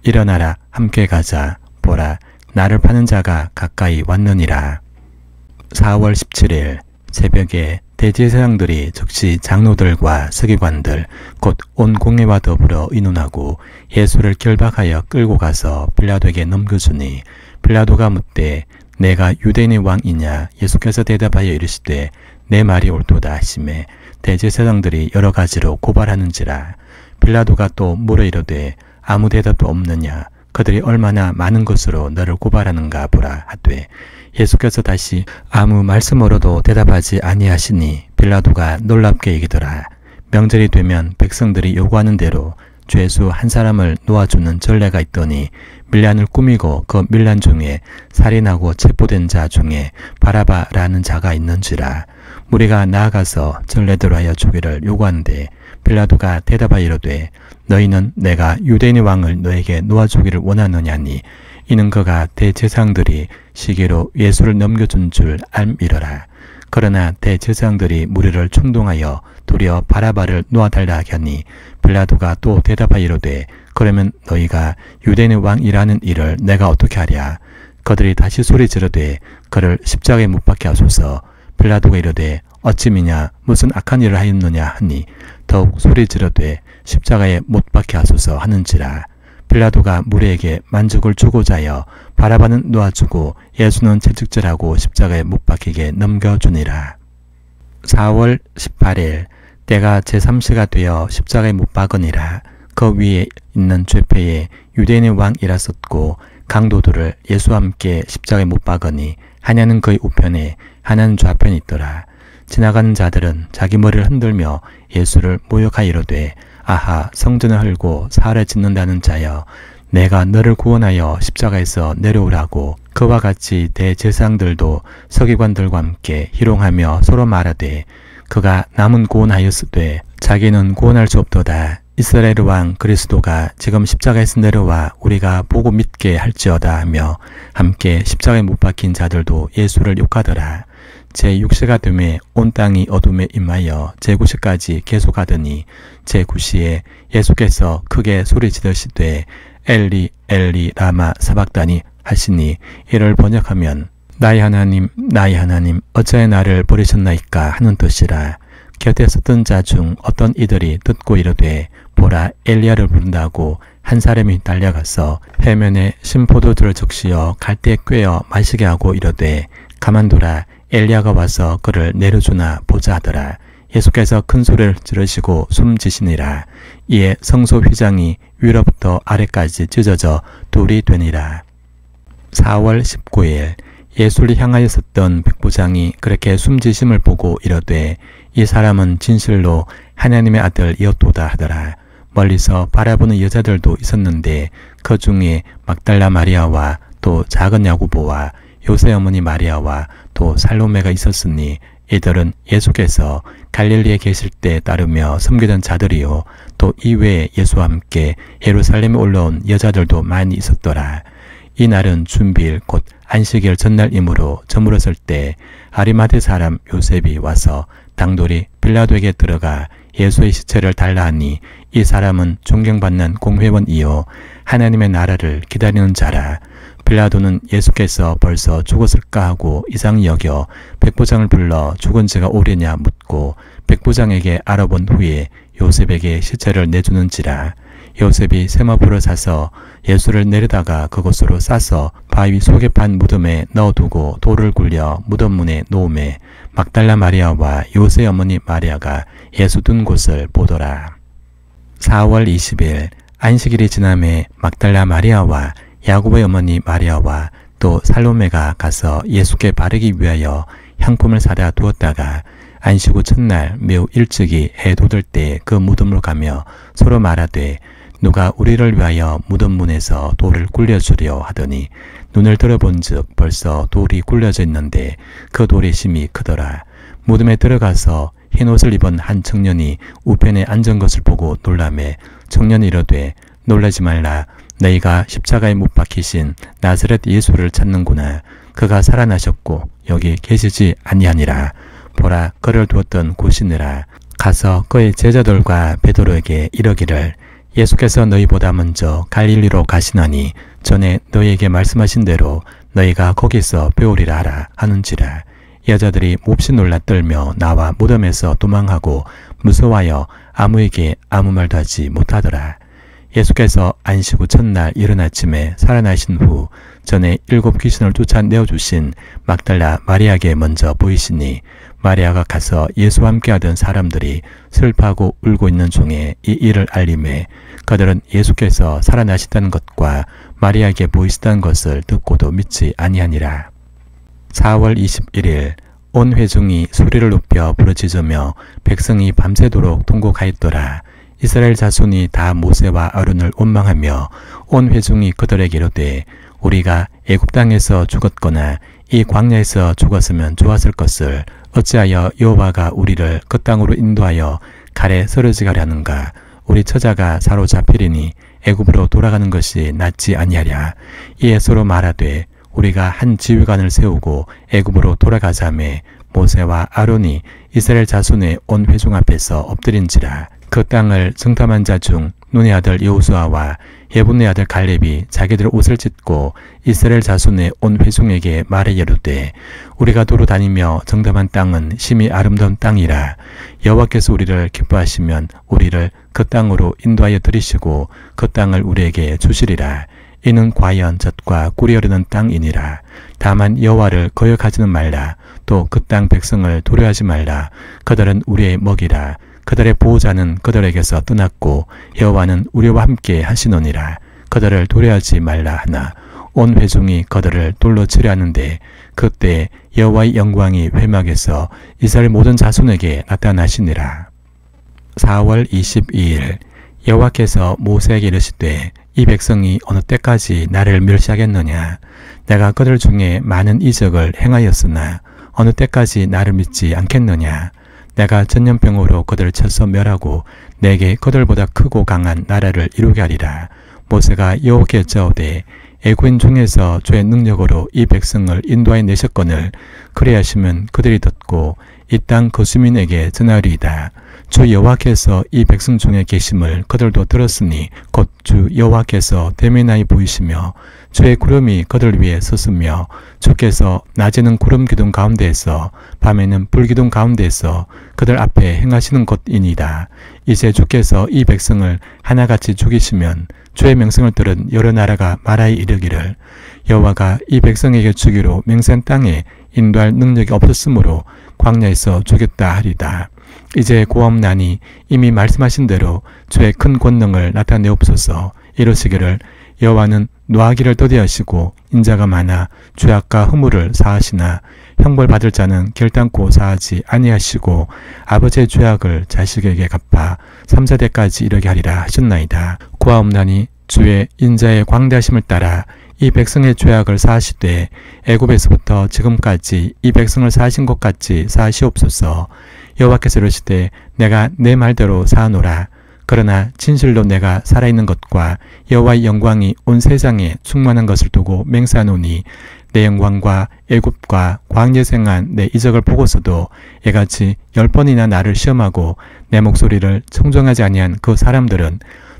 일어나라 함께 가자. 보라 나를 파는 자가 가까이 왔느니라. 4월 17일 새벽에 대제사장들이 즉시 장로들과 서기관들 곧 온 공회와 더불어 의논하고 예수를 결박하여 끌고 가서 빌라도에게 넘겨주니 빌라도가 묻되 내가 유대인의 왕이냐. 예수께서 대답하여 이르시되 내 말이 옳도다 하시매 대제사장들이 여러 가지로 고발하는지라. 빌라도가 또 물어 이르되 아무 대답도 없느냐. 그들이 얼마나 많은 것으로 너를 고발하는가 보라 하되 예수께서 다시 아무 말씀으로도 대답하지 아니하시니 빌라도가 놀랍게 여기더라. 명절이 되면 백성들이 요구하는 대로 죄수 한 사람을 놓아주는 전례가 있더니 밀란을 꾸미고 그 밀란 중에 살인하고 체포된 자 중에 바라바라는 자가 있는지라. 무리가 나아가서 전례대로 하여 주기를 요구하는데 빌라도가 대답하여 이르되 너희는 내가 유대인의 왕을 너에게 놓아주기를 원하느냐니 이는 그가 대제사장들이 시기로 예수를 넘겨준 줄 알미러라. 그러나 대제사장들이 무리를 충동하여 도리어 바라바를 놓아달라 하니 빌라도가 또 대답하여 이르되 그러면 너희가 유대인의 왕이라는 일을 내가 어떻게 하랴. 그들이 다시 소리 지르되 그를 십자가에 못 박게 하소서. 빌라도가 이르되 어찌미냐 무슨 악한 일을 하였느냐 하니 더욱 소리 지르되 십자가에 못 박게 하소서 하는지라. 빌라도가 무리에게 만족을 주고자 하여 바라바는 놓아주고 예수는 채찍질하고 십자가에 못 박히게 넘겨주니라. 4월 18일 때가 제3시가 되어 십자가에 못 박으니라. 그 위에 있는 죄패에 유대인의 왕이라 썼고 강도들을 예수와 함께 십자가에 못 박으니 하나는 그의 우편에 하나는 좌편에 있더라. 지나가는 자들은 자기 머리를 흔들며 예수를 모욕하여 이르되 아하 성전을 헐고 사흘에 짓는다는 자여 내가 너를 구원하여 십자가에서 내려오라고. 그와 같이 대제사장들도 서기관들과 함께 희롱하며 서로 말하되 그가 남은 구원하였으되 자기는 구원할 수 없도다. 이스라엘 왕 그리스도가 지금 십자가에서 내려와 우리가 보고 믿게 할지어다 하며 함께 십자가에 못 박힌 자들도 예수를 욕하더라. 제6시가 되매 온 땅이 어둠에 임하여 제9시까지 계속하더니 제9시에 예수께서 크게 소리 지르시되 엘리 엘리 라마 사박다니 하시니 이를 번역하면 나의 하나님 어찌하여 나를 버리셨나이까 하는 뜻이라. 곁에 섰던 자 중 어떤 이들이 듣고 이르되 보라 엘리야를 부른다고 한 사람이 달려가서 해면에 신포도주를 적시어 갈대에 꿰어 마시게 하고 이르되 가만두라 엘리야가 와서 그를 내려주나 보자 하더라. 예수께서 큰 소리를 지르시고 숨지시니라. 이에 성소 휘장이 위로부터 아래까지 찢어져 둘이 되니라. 4월 19일 예수를 향하여 섰던 백부장이 그렇게 숨지심을 보고 이르되 이 사람은 진실로 하나님의 아들이었도다 하더라. 멀리서 바라보는 여자들도 있었는데 그 중에 막달라 마리아와 또 작은 야고보와 요새 어머니 마리아와 또 살로메가 있었으니 이들은 예수께서 갈릴리에 계실 때 따르며 섬기던 자들이요 또 이외에 예수와 함께 예루살렘에 올라온 여자들도 많이 있었더라. 이 날은 준비일 곧 안식일 전날이므로 저물었을 때 아리마대 사람 요셉이 와서 당돌이 빌라도에게 들어가 예수의 시체를 달라 하니 이 사람은 존경받는 공회원이요 하나님의 나라를 기다리는 자라. 빌라도는 예수께서 벌써 죽었을까 하고 이상히 여겨 백부장을 불러 죽은 지가 오래냐 묻고 백부장에게 알아본 후에 요셉에게 시체를 내주는지라. 요셉이 세마포를 사서 예수를 내려다가 그곳으로 싸서 바위 속에 판 무덤에 넣어두고 돌을 굴려 무덤 문에 놓음에 막달라 마리아와 요새 어머니 마리아가 예수 둔 곳을 보더라. 4월 20일 안식일이 지남에 막달라 마리아와 야고보의 어머니 마리아와 또 살로메가 가서 예수께 바르기 위하여 향품을 사다 두었다가 안식 후 첫날 매우 일찍이 해 돋을 때 그 무덤으로 가며 서로 말하되 누가 우리를 위하여 무덤 문에서 돌을 굴려주려 하더니 눈을 들어본즉 벌써 돌이 굴려져 있는데 그 돌이 심히 크더라. 무덤에 들어가서 흰옷을 입은 한 청년이 우편에 앉은 것을 보고 놀라매 청년이 이르되 놀라지 말라. 너희가 십자가에 못 박히신 나사렛 예수를 찾는구나. 그가 살아나셨고 여기 계시지 아니하니라. 보라 그를 두었던 곳이니라. 가서 그의 제자들과 베드로에게 이르기를 예수께서 너희보다 먼저 갈릴리로 가시나니 전에 너희에게 말씀하신 대로 너희가 거기서 배우리라 하라 하는지라. 여자들이 몹시 놀라 떨며 나와 무덤에서 도망하고 무서워하여 아무에게 아무 말도 하지 못하더라. 예수께서 안식 후 첫날 이른 아침에 살아나신 후 전에 7 귀신을 쫓아내어주신 막달라 마리아에게 먼저 보이시니 마리아가 가서 예수와 함께하던 사람들이 슬퍼하고 울고 있는 중에 이 일을 알림해 그들은 예수께서 살아나시다는 것과 마리아에게 보이시다는 것을 듣고도 믿지 아니하니라. 4월 21일 온 회중이 소리를 높여 부르짖으며 백성이 밤새도록 통곡하였더라. 이스라엘 자손이 다 모세와 아론을 원망하며 온 회중이 그들에게 이르되 우리가 애굽 땅에서 죽었거나 이 광야에서 죽었으면 좋았을 것을 어찌하여 여호와가 우리를 그 땅으로 인도하여 칼에 쓰러지게 하려는가. 우리 처자가 사로잡히리니 애굽으로 돌아가는 것이 낫지 아니하랴. 이에 서로 말하되 우리가 한 지휘관을 세우고 애굽으로 돌아가자매 모세와 아론이 이스라엘 자손의 온 회중 앞에서 엎드린지라. 그 땅을 정탐한 자 중 눈의 아들 여호수아와 예분의 아들 갈렙이 자기들 옷을 찢고 이스라엘 자손의 온 회중에게 말해 이르되 우리가 도로 다니며 정탐한 땅은 심히 아름다운 땅이라. 여호와께서 우리를 기뻐하시면 우리를 그 땅으로 인도하여 들이시고 그 땅을 우리에게 주시리라. 이는 과연 젖과 꿀이 흐르는 땅이니라. 다만 여호와를 거역하지는 말라. 또 그 땅 백성을 도려하지 말라. 그들은 우리의 먹이라. 그들의 보호자는 그들에게서 떠났고 여호와는 우리와 함께 하시노니라. 그들을 도래하지 말라 하나 온 회중이 그들을 돌로 치려 하는데 그때 여호와의 영광이 회막에서 이스라엘 모든 자손에게 나타나시니라. 4월 22일 여호와께서 모세에게 이르시되 이 백성이 어느 때까지 나를 멸시하겠느냐. 내가 그들 중에 많은 이적을 행하였으나 어느 때까지 나를 믿지 않겠느냐. 내가 전염병으로 그들을 쳐서 멸하고 내게 그들보다 크고 강한 나라를 이루게 하리라. 모세가 여호와께 여짜오되 애굽인 중에서 주의 능력으로 이 백성을 인도하여 내셨거늘 그리 하시면 그들이 듣고 이 땅 그 주민에게 전하리이다. 주 여호와께서 이 백성 중에 계심을 그들도 들었으니 곧 주 여호와께서 대면하여 보이시며 주의 구름이 그들 위에 섰으며 주께서 낮에는 구름 기둥 가운데에서 밤에는 불 기둥 가운데에서 그들 앞에 행하시는 것이니이다. 이제 주께서 이 백성을 하나같이 죽이시면 주의 명성을 들은 여러 나라가 말하여 이르기를 여호와가 이 백성에게 주기로 맹세한 땅에 인도할 능력이 없었으므로 광야에서 죽였다 하리다. 이제 고옵나니 이미 말씀하신 대로 주의 큰 권능을 나타내옵소서. 이르시기를 여호와는 노하기를 더디하시고 인자가 많아 죄악과 허물을 사하시나 형벌받을 자는 결단코 사하지 아니하시고 아버지의 죄악을 자식에게 갚아 3, 4대까지 이르게 하리라 하셨나이다. 고하옵나니 주의 인자의 광대하심을 따라 이 백성의 죄악을 사하시되 애굽에서부터 지금까지 이 백성을 사하신 것 같이 사하시옵소서. 여호와께서 이르시되 내가 내 말대로 사하노라. 그러나 진실로 내가 살아있는 것과 여호와의 영광이 온 세상에 충만한 것을 두고 맹세하노니 내 영광과 애굽과 광야에 생한 내 이적을 보고서도 이같이 10번이나 나를 시험하고 내 목소리를 청종하지 아니한 그 사람들은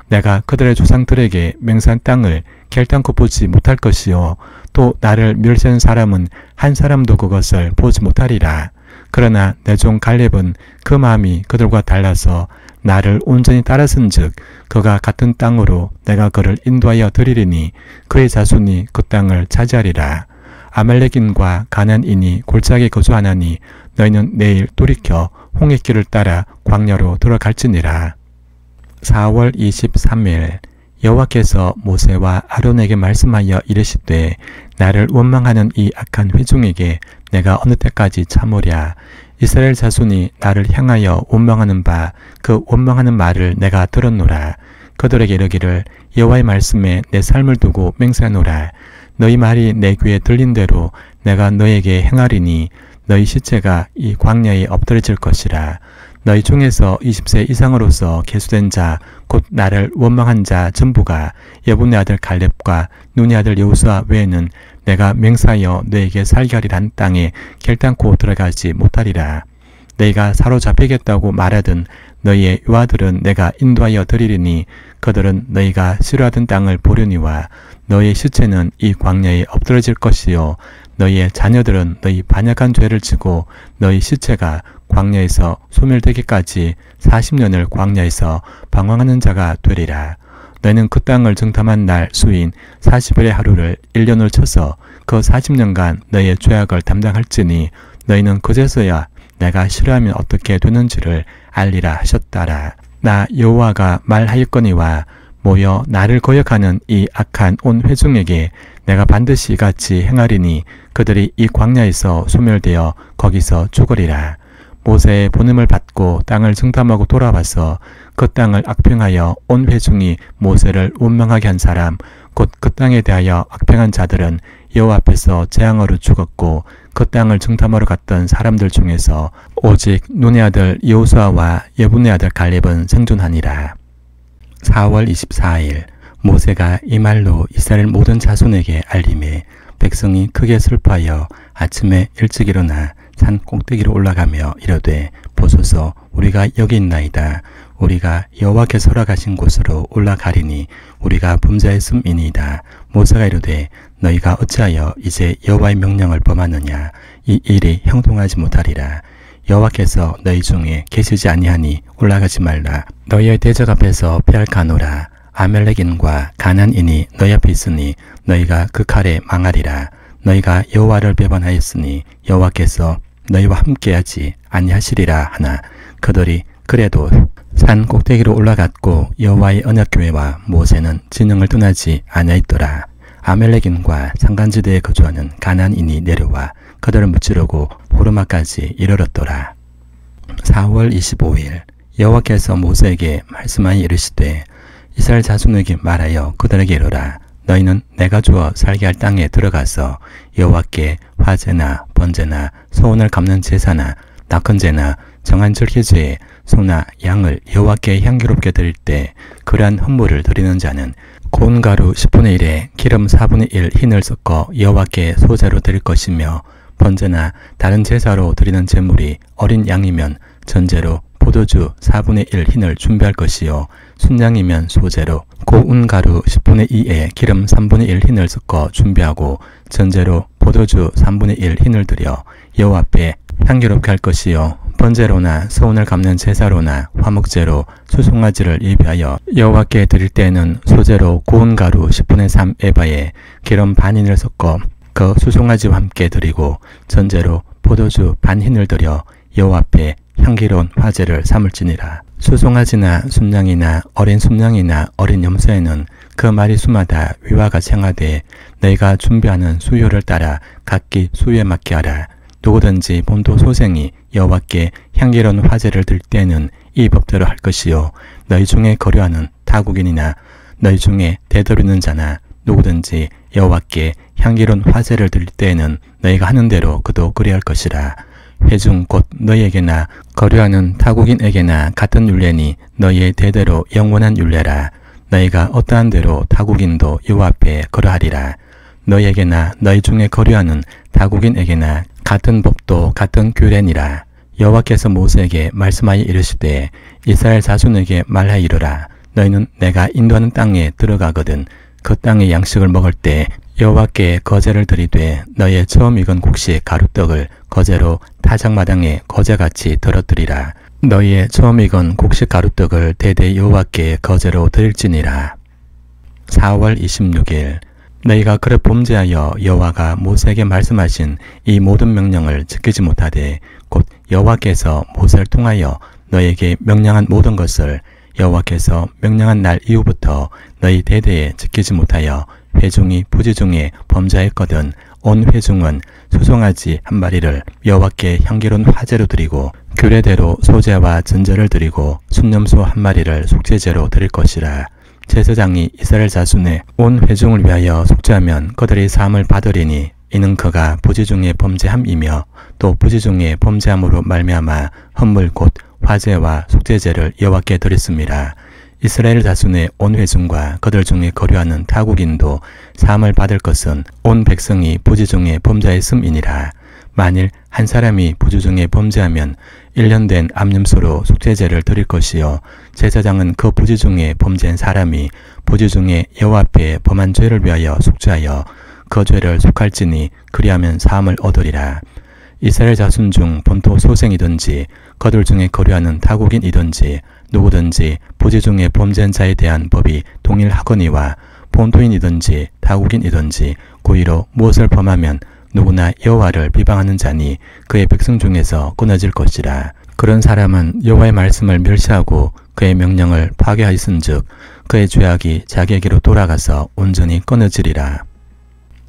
내가 그들의 조상들에게 맹세한 땅을 결단코 보지 못할 것이요 또 나를 멸시하는 사람은 한 사람도 그것을 보지 못하리라. 그러나 내 종 갈렙은 그 마음이 그들과 달라서 나를 온전히 따랐은즉 그가 같은 땅으로 내가 그를 인도하여 드리리니 그의 자손이 그 땅을 차지하리라. 아말렉인과 가나안인이 골짜기에 거주하나니 너희는 내일 돌이켜 홍해길을 따라 광야로 들어갈지니라. 4월 23일 여호와께서 모세와 아론에게 말씀하여 이르시되 나를 원망하는 이 악한 회중에게 내가 어느 때까지 참으랴. 이스라엘 자손이 나를 향하여 원망하는 바 그 원망하는 말을 내가 들었노라. 그들에게 이르기를 여호와의 말씀에 내 삶을 두고 맹세하노라. 너희 말이 내 귀에 들린 대로 내가 너에게 행하리니 너희 시체가 이 광야에 엎드려질 것이라. 너희 중에서 20세 이상으로서 계수된 자 곧 나를 원망한 자 전부가 여분의 아들 갈렙과 눈의 아들 여호수아 외에는 내가 맹세하여 너에게 살게 하리란 땅에 결단코 들어가지 못하리라. 너희가 사로잡히겠다고 말하던 너희의 요아들은 내가 인도하여 드리리니 그들은 너희가 싫어하던 땅을 보려니와 너희의 시체는 이 광야에 엎드러질 것이요 너희의 자녀들은 너희 반역한 죄를 지고 너희 시체가 광야에서 소멸되기까지 40년을 광야에서 방황하는 자가 되리라. 너희는 그 땅을 정탐한 날 수인 40일의 하루를 1년을 쳐서 그 40년간 너희의 죄악을 담당할지니 너희는 그제서야 내가 싫어하면 어떻게 되는지를 알리라 하셨다라. 나 여호와가 말하였거니와 모여 나를 거역하는 이 악한 온 회중에게 내가 반드시 이같이 행하리니 그들이 이 광야에서 소멸되어 거기서 죽으리라. 모세의 보냄을 받고 땅을 정탐하고 돌아와서 그 땅을 악평하여 온 회중이 모세를 원망하게 한 사람 곧 그 땅에 대하여 악평한 자들은 여호와 앞에서 재앙으로 죽었고 그 땅을 정탐하러 갔던 사람들 중에서 오직 눈의 아들 여호수아와 여분의 아들 갈렙은 생존하니라. 4월 24일 모세가 이 말로 이스라엘 모든 자손에게 알림해 백성이 크게 슬퍼하여 아침에 일찍 일어나 산 꼭대기로 올라가며 이르되 보소서 우리가 여기 있나이다. 우리가 여호와께서 허락하신 곳으로 올라가리니 우리가 범죄했음이니이다. 모세가 이르되 너희가 어찌하여 이제 여호와의 명령을 범하느냐. 이 일이 형통하지 못하리라. 여호와께서 너희 중에 계시지 아니하니 올라가지 말라. 너희의 대적 앞에서 피할가노라. 아멜렉인과 가나안인이 너희 앞에 있으니 너희가 그 칼에 망하리라. 너희가 여호와를 배반하였으니 여호와께서 너희와 함께하지 아니하시리라 하나 그들이 그래도 산 꼭대기로 올라갔고 여호와의 언약궤와 모세는 진영을 떠나지 아니하였더라. 아멜렉인과 산간지대에 거주하는 가나안인이 내려와 그들을 무찌르고 호르마까지 이르렀더라. 4월 25일 여호와께서 모세에게 말씀하여 이르시되 이스라엘 자손에게 말하여 그들에게 이르라. 너희는 내가 주어 살게 할 땅에 들어가서 여호와께 화제나 번제나 소원을 갚는 제사나 낙헌제나 정한 절기제에 소나 양을 여호와께 향기롭게 드릴 때 그러한 헌물을 드리는 자는 고운 가루 10분의 1에 기름 4분의 1 흰을 섞어 여호와께 소제로 드릴 것이며 번제나 다른 제사로 드리는 제물이 어린 양이면 전제로 포도주 4분의 1 흰을 준비할 것이요 순양이면 소제로 고운 가루 10분의 2에 기름 3분의 1 흰을 섞어 준비하고 전제로 포도주 3분의 1 흰을 드려 여호와 앞에 향기롭게 할 것이요 번제로나 소원을 갚는 제사로나 화목제로 수송아지를 예비하여 여호와께 드릴 때에는 소제로 고운 가루 10분의 3 에바에 기름 반 흰을 섞어 그 수송아지와 함께 드리고 전제로 포도주 반 흰을 드려 여호와 앞에 향기로운 화제를 삼을지니라. 수송아지나 순양이나 어린 순양이나 어린 염소에는 그 마리 수마다 위와 같이 행하되 너희가 준비하는 수요를 따라 각기 수요에 맞게 하라. 누구든지 본토 소생이 여호와께 향기로운 화제를 들 때는 이 법대로 할 것이요 너희 중에 거류하는 타국인이나 너희 중에 되돌이는 자나 누구든지 여호와께 향기로운 화제를 드릴 때에는 너희가 하는 대로 그도 그리할 것이라. 회중 곧 너희에게나 거류하는 타국인에게나 같은 율례니 너희의 대대로 영원한 율례라. 너희가 어떠한 대로 타국인도 여호와 앞에 거류하리라. 너희에게나 너희 중에 거류하는 타국인에게나 같은 법도 같은 규례니라. 여호와께서 모세에게 말씀하여 이르시되 이스라엘 자손에게 말하여 이르라. 너희는 내가 인도하는 땅에 들어가거든 그 땅의 양식을 먹을 때 여호와께 거제를 드리되 너희의 처음 익은 곡식 가루떡을 거제로 타작마당에 거제같이 들어뜨리라. 너희의 처음 익은 곡식 가루떡을 대대 여호와께 거제로 드릴지니라. 4월 26일 너희가 그를 범죄하여 여호와가 모세에게 말씀하신 이 모든 명령을 지키지 못하되 곧 여호와께서 모세를 통하여 너희에게 명령한 모든 것을 여호와께서 명령한 날 이후부터 너희 대대에 지키지 못하여 회중이 부지 중에 범죄하였거든 온 회중은 수송아지 한 마리를 여호와께 향기로운 화제로 드리고 규례대로 소제와 전제를 드리고 순념소 한 마리를 속죄제로 드릴 것이라. 제사장이 이스라엘 자손의 온 회중을 위하여 속죄하면 그들이 사함을 받으리니 이는 그가 부지 중에 범죄함이며 또 부지 중에 범죄함으로 말미암아 헌물 곧 화제와 속죄제를 여호와께 드렸습니다. 이스라엘 자손의 온 회중과 그들 중에 거류하는 타국인도 사함을 받을 것은 온 백성이 부지 중에 범죄했음이니라. 만일 한 사람이 부지 중에 범죄하면 1년 된 암염소로 속죄제를 드릴 것이요 제사장은 그 부지 중에 범죄한 사람이 부지 중에 여호와 앞에 범한 죄를 위하여 속죄하여 그 죄를 속할지니 그리하면 사함을 얻으리라. 이스라엘 자손 중 본토 소생이든지 그들 중에 거류하는 타국인이든지 누구든지 부지 중에 범죄한 자에 대한 법이 동일하거니와 본토인이든지 타국인이든지 고의로 무엇을 범하면 누구나 여호와를 비방하는 자니 그의 백성 중에서 끊어질 것이라. 그런 사람은 여호와의 말씀을 멸시하고 그의 명령을 파괴하였은즉 그의 죄악이 자기에게로 돌아가서 온전히 끊어지리라.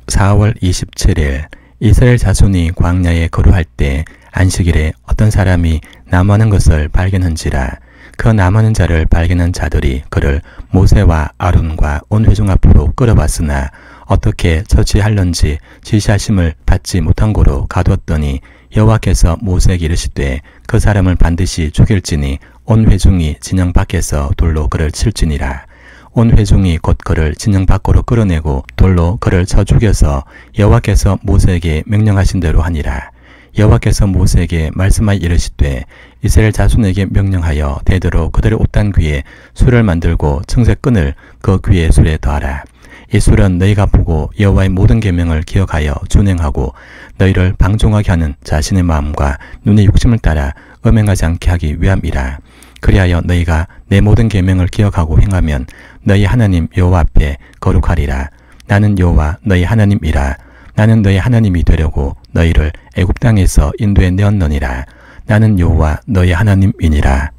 4월 27일 이스라엘 자손이 광야에 거류할 때 안식일에 어떤 사람이 남하는 것을 발견한지라. 그 남하는 자를 발견한 자들이 그를 모세와 아론과 온 회중 앞으로 끌어봤으나 어떻게 처치할런지 지시하심을 받지 못한 고로 가두었더니 여호와께서 모세에게 이르시되 그 사람을 반드시 죽일지니 온 회중이 진영 밖에서 돌로 그를 칠지니라. 온 회중이 곧 그를 진영 밖으로 끌어내고 돌로 그를 쳐 죽여서 여호와께서 모세에게 명령하신 대로 하니라. 여호와께서 모세에게 말씀하여 이르시되 이스라엘 자손에게 명령하여 대대로 그들의 옷단 귀에 술을 만들고 청색끈을 그 귀에 술에 더하라. 이 술은 너희가 보고 여호와의 모든 계명을 기억하여 준행하고 너희를 방종하게 하는 자신의 마음과 눈의 욕심을 따라 음행하지 않게 하기 위함이라. 그리하여 너희가 내 모든 계명을 기억하고 행하면 너희 하나님 여호와 앞에 거룩하리라. 나는 여호와 너희 하나님이라. 나는 너희 하나님이 되려고 너희를 애굽 땅에서 인도해 내었느니라. 나는 여호와 너희 하나님이니라.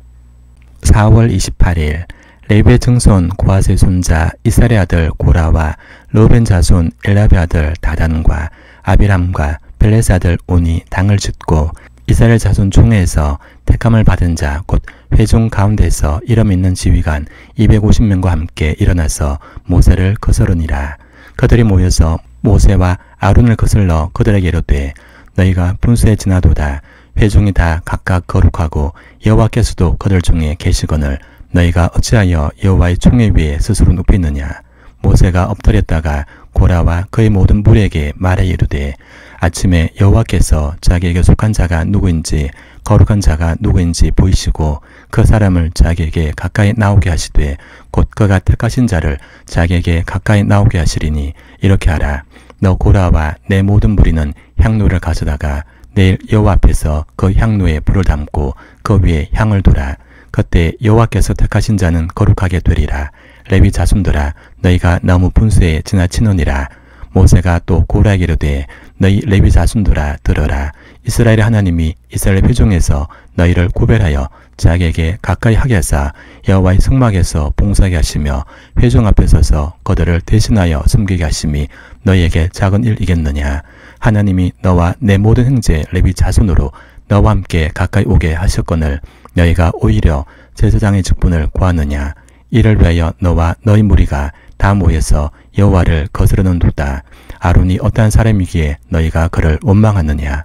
4월 28일 레위의 증손 고핫의 손자 이살의 아들 고라와 르우벤 자손 엘랍의 아들 다단과 아비람과 벨렛의 아들 온이 당을 짓고 이스라엘 자손 총회에서 택함을 받은 자 곧 회중 가운데서 이름 있는 지휘관 250명과 함께 일어나서 모세를 거스르니라. 그들이 모여서 모세와 아론을 거슬러 그들에게 이르되 너희가 분수에 지나도다. 회중이 다 각각 거룩하고 여호와께서도 그들 중에 계시거늘 너희가 어찌하여 여호와의 총회 위에 스스로 눕히느냐. 모세가 엎드렸다가 고라와 그의 모든 무리에게 말해 이르되 아침에 여호와께서 자기에게 속한 자가 누구인지 거룩한 자가 누구인지 보이시고 그 사람을 자기에게 가까이 나오게 하시되 곧 그가 택하신 자를 자기에게 가까이 나오게 하시리니 이렇게 하라. 너 고라와 내 모든 무리는 향로를 가져다가 내일 여호와 앞에서 그 향로에 불을 담고 그 위에 향을 두라. 그때 여호와께서 택하신 자는 거룩하게 되리라. 레위 자손들아 너희가 너무 분수에 지나치느니라. 모세가 또 고라에게 이르되 너희 레위 자손들아 들어라. 이스라엘의 하나님이 이스라엘 회중에서 너희를 구별하여 자기에게 가까이 하게 하사 여호와의 성막에서 봉사하게 하시며 회중 앞에 서서 그들을 대신하여 섬기게 하심이 너희에게 작은 일이겠느냐. 하나님이 너와 내 모든 형제 레위 자손으로 너와 함께 가까이 오게 하셨거늘 너희가 오히려 제사장의 직분을 구하느냐. 이를 위하여 너와 너희 무리가 다 모여서 여호와를 거스르는도다. 아론이 어떠한 사람이기에 너희가 그를 원망하느냐.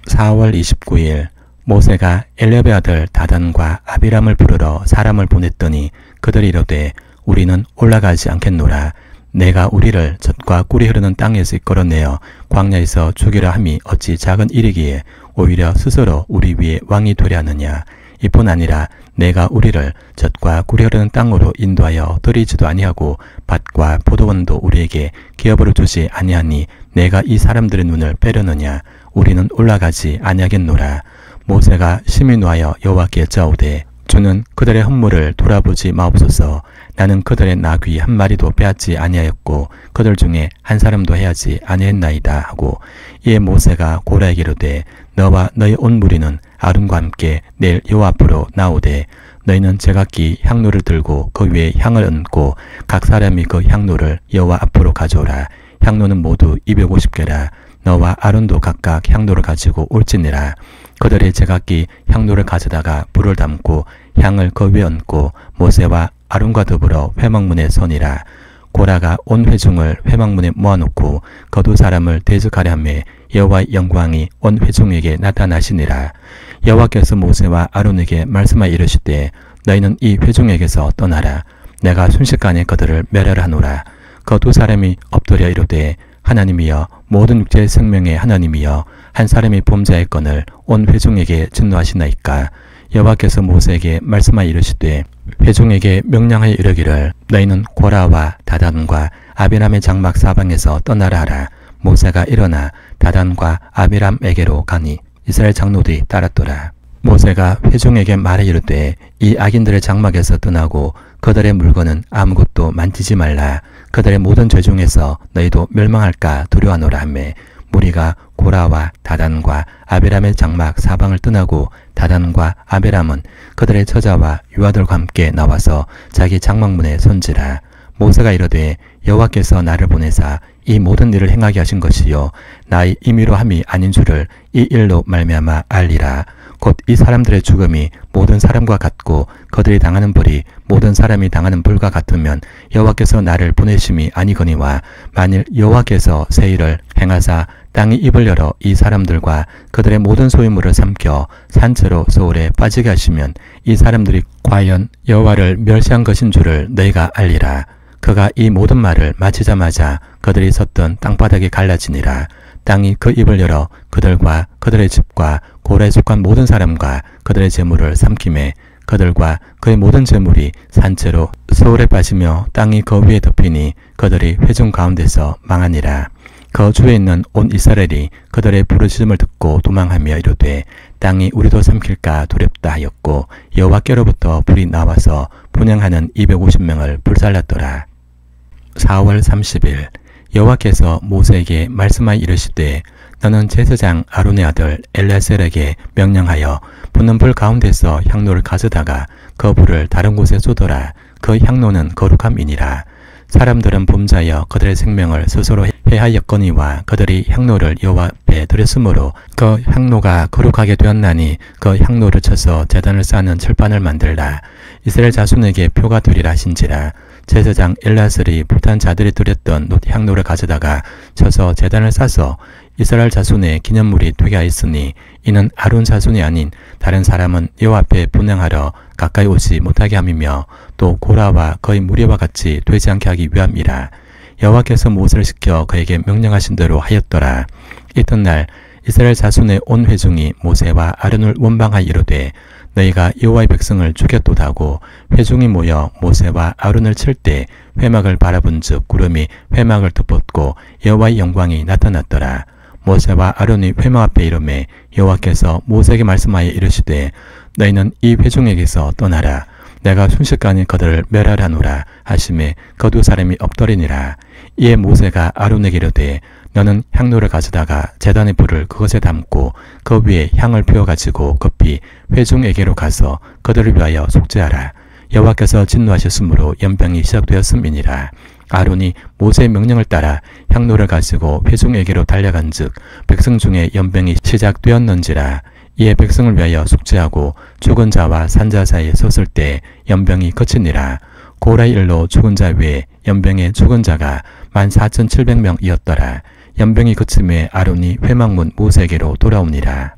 4월 29일 모세가 엘레베 아들 다단과 아비람을 부르러 사람을 보냈더니 그들이 이르되 우리는 올라가지 않겠노라. 내가 우리를 젖과 꿀이 흐르는 땅에서 이끌어내어 광야에서 죽이라 함이 어찌 작은 일이기에 오히려 스스로 우리 위에 왕이 되려 하느냐. 이뿐 아니라 내가 우리를 젖과 꿀이 흐르는 땅으로 인도하여 들이지도 아니하고 밭과 포도원도 우리에게 기업으로 주지 아니하니 내가 이 사람들의 눈을 빼려느냐. 우리는 올라가지 아니하겠노라. 모세가 심히 노하여 여호와께 여짜오되 주는 그들의 헌물을 돌아보지 마옵소서. 나는 그들의 나귀 한 마리도 빼앗지 아니하였고 그들 중에 한 사람도 해하지 아니했나이다 하고, 이에 모세가 고라에게 이르되 너와 너희 온 무리는 아론과 함께 내일 여호와 앞으로 나오되 너희는 제각기 향로를 들고 그 위에 향을 얹고 각 사람이 그 향로를 여호와 앞으로 가져오라. 향로는 모두 250개라. 너와 아론도 각각 향로를 가지고 올지니라. 그들이 제각기 향로를 가져다가 불을 담고 향을 그 위에 얹고 모세와 아론과 더불어 회막문에 서니라. 고라가 온 회중을 회막문에 모아놓고 그 두 사람을 대적하려 하매 여호와의 영광이 온 회중에게 나타나시니라. 여호와께서 모세와 아론에게 말씀하여 이르시되 너희는 이 회중에게서 떠나라. 내가 순식간에 그들을 멸하라 하노라. 그 두 사람이 엎드려 이르되 하나님이여 모든 육체의 생명의 하나님이여 한 사람이 범죄의 건을 온 회중에게 진노하시나이까. 여호와께서 모세에게 말씀하여 이르시되 회중에게 명령하여 이르기를 너희는 고라와 다단과 아비람의 장막 사방에서 떠나라 하라. 모세가 일어나 다단과 아비람에게로 가니 이스라엘 장로들이 따랐더라. 모세가 회중에게 말해 이르되 이 악인들의 장막에서 떠나고 그들의 물건은 아무것도 만지지 말라. 그들의 모든 죄 중에서 너희도 멸망할까 두려워하노라 하매 무리가 고라와 다단과 아비람의 장막 사방을 떠나고 다단과 아비람은 그들의 처자와 유아들과 함께 나와서 자기 장막문에 선지라. 모세가 이르되 여호와께서 나를 보내사 이 모든 일을 행하게 하신 것이요 나의 임의로 함이 아닌 줄을 이 일로 말미암아 알리라. 곧 이 사람들의 죽음이 모든 사람과 같고 그들이 당하는 벌이 모든 사람이 당하는 벌과 같으면 여호와께서 나를 보내심이 아니거니와 만일 여호와께서 새 일을 행하사 땅이 입을 열어 이 사람들과 그들의 모든 소유물을 삼켜 산채로 소홀에 빠지게 하시면 이 사람들이 과연 여호와를 멸시한 것인 줄을 너희가 알리라. 그가 이 모든 말을 마치자마자 그들이 섰던 땅바닥이 갈라지니라. 땅이 그 입을 열어 그들과 그들의 집과 고라에 속한 모든 사람과 그들의 재물을 삼키매 그들과 그의 모든 재물이 산채로 소홀에 빠지며 땅이 그 위에 덮이니 그들이 회중 가운데서 망하니라. 그 주에 있는 온 이스라엘이 그들의 부르짖음을 듣고 도망하며 이르되 땅이 우리도 삼킬까 두렵다 하였고 여호와께로부터 불이 나와서 분향하는 250명을 불살랐더라. 4월 30일 여호와께서 모세에게 말씀하여 이르시되 너는 제사장 아론의 아들 엘레아셀에게 명령하여 붙는 불 가운데서 향로를 가져다가 그 불을 다른 곳에 쏟아라. 그 향로는 거룩함이니라. 사람들은 범죄하여 그들의 생명을 스스로 해하였거니와 그들이 향로를 여호와 앞에 드렸으므로 그 향로가 거룩하게 되었나니 그 향로를 쳐서 제단을 쌓는 철판을 만들라. 이스라엘 자손에게 표가 되리라 하신지라. 제사장 엘레아셀이 불탄 자들이 드렸던 놋 향로를 가져다가 쳐서 제단을 싸서 이스라엘 자손의 기념물이 되게 하였으니 이는 아론 자손이 아닌 다른 사람은 여호와 앞에 분향하러 가까이 오지 못하게 함이며 또 고라와 그의 무리와 같이 되지 않게 하기 위함이라. 여호와께서 모세를 시켜 그에게 명령하신 대로 하였더라. 이튿날 이스라엘 자손의 온 회중이 모세와 아론을 원망하여 이르되 너희가 여호와의 백성을 죽였도다고 회중이 모여 모세와 아론을 칠 때 회막을 바라본즉 구름이 회막을 덮었고 여호와의 영광이 나타났더라. 모세와 아론이 회막 앞에 이르매 여호와께서 모세에게 말씀하여 이르시되 너희는 이 회중에게서 떠나라. 내가 순식간에 그들을 멸하라노라 하시매 그 두 사람이 엎드리니라. 이에 모세가 아론에게 이르되 너는 향로를 가져다가 제단의 불을 그것에 담고 그 위에 향을 피워가지고 급히 회중에게로 가서 그들을 위하여 속죄하라. 여호와께서 진노하셨으므로 연병이 시작되었음이니라. 아론이 모세의 명령을 따라 향로를 가지고 회중에게로 달려간즉 백성 중에 연병이 시작되었는지라. 이에 백성을 위하여 속죄하고 죽은 자와 산자 사이에 섰을 때 연병이 그치니라. 고라의 일로 죽은 자 위에 연병의 죽은 자가 14,700명이었더라. 연병이 그침에 아론이 회막문 모세에게로 돌아오니라.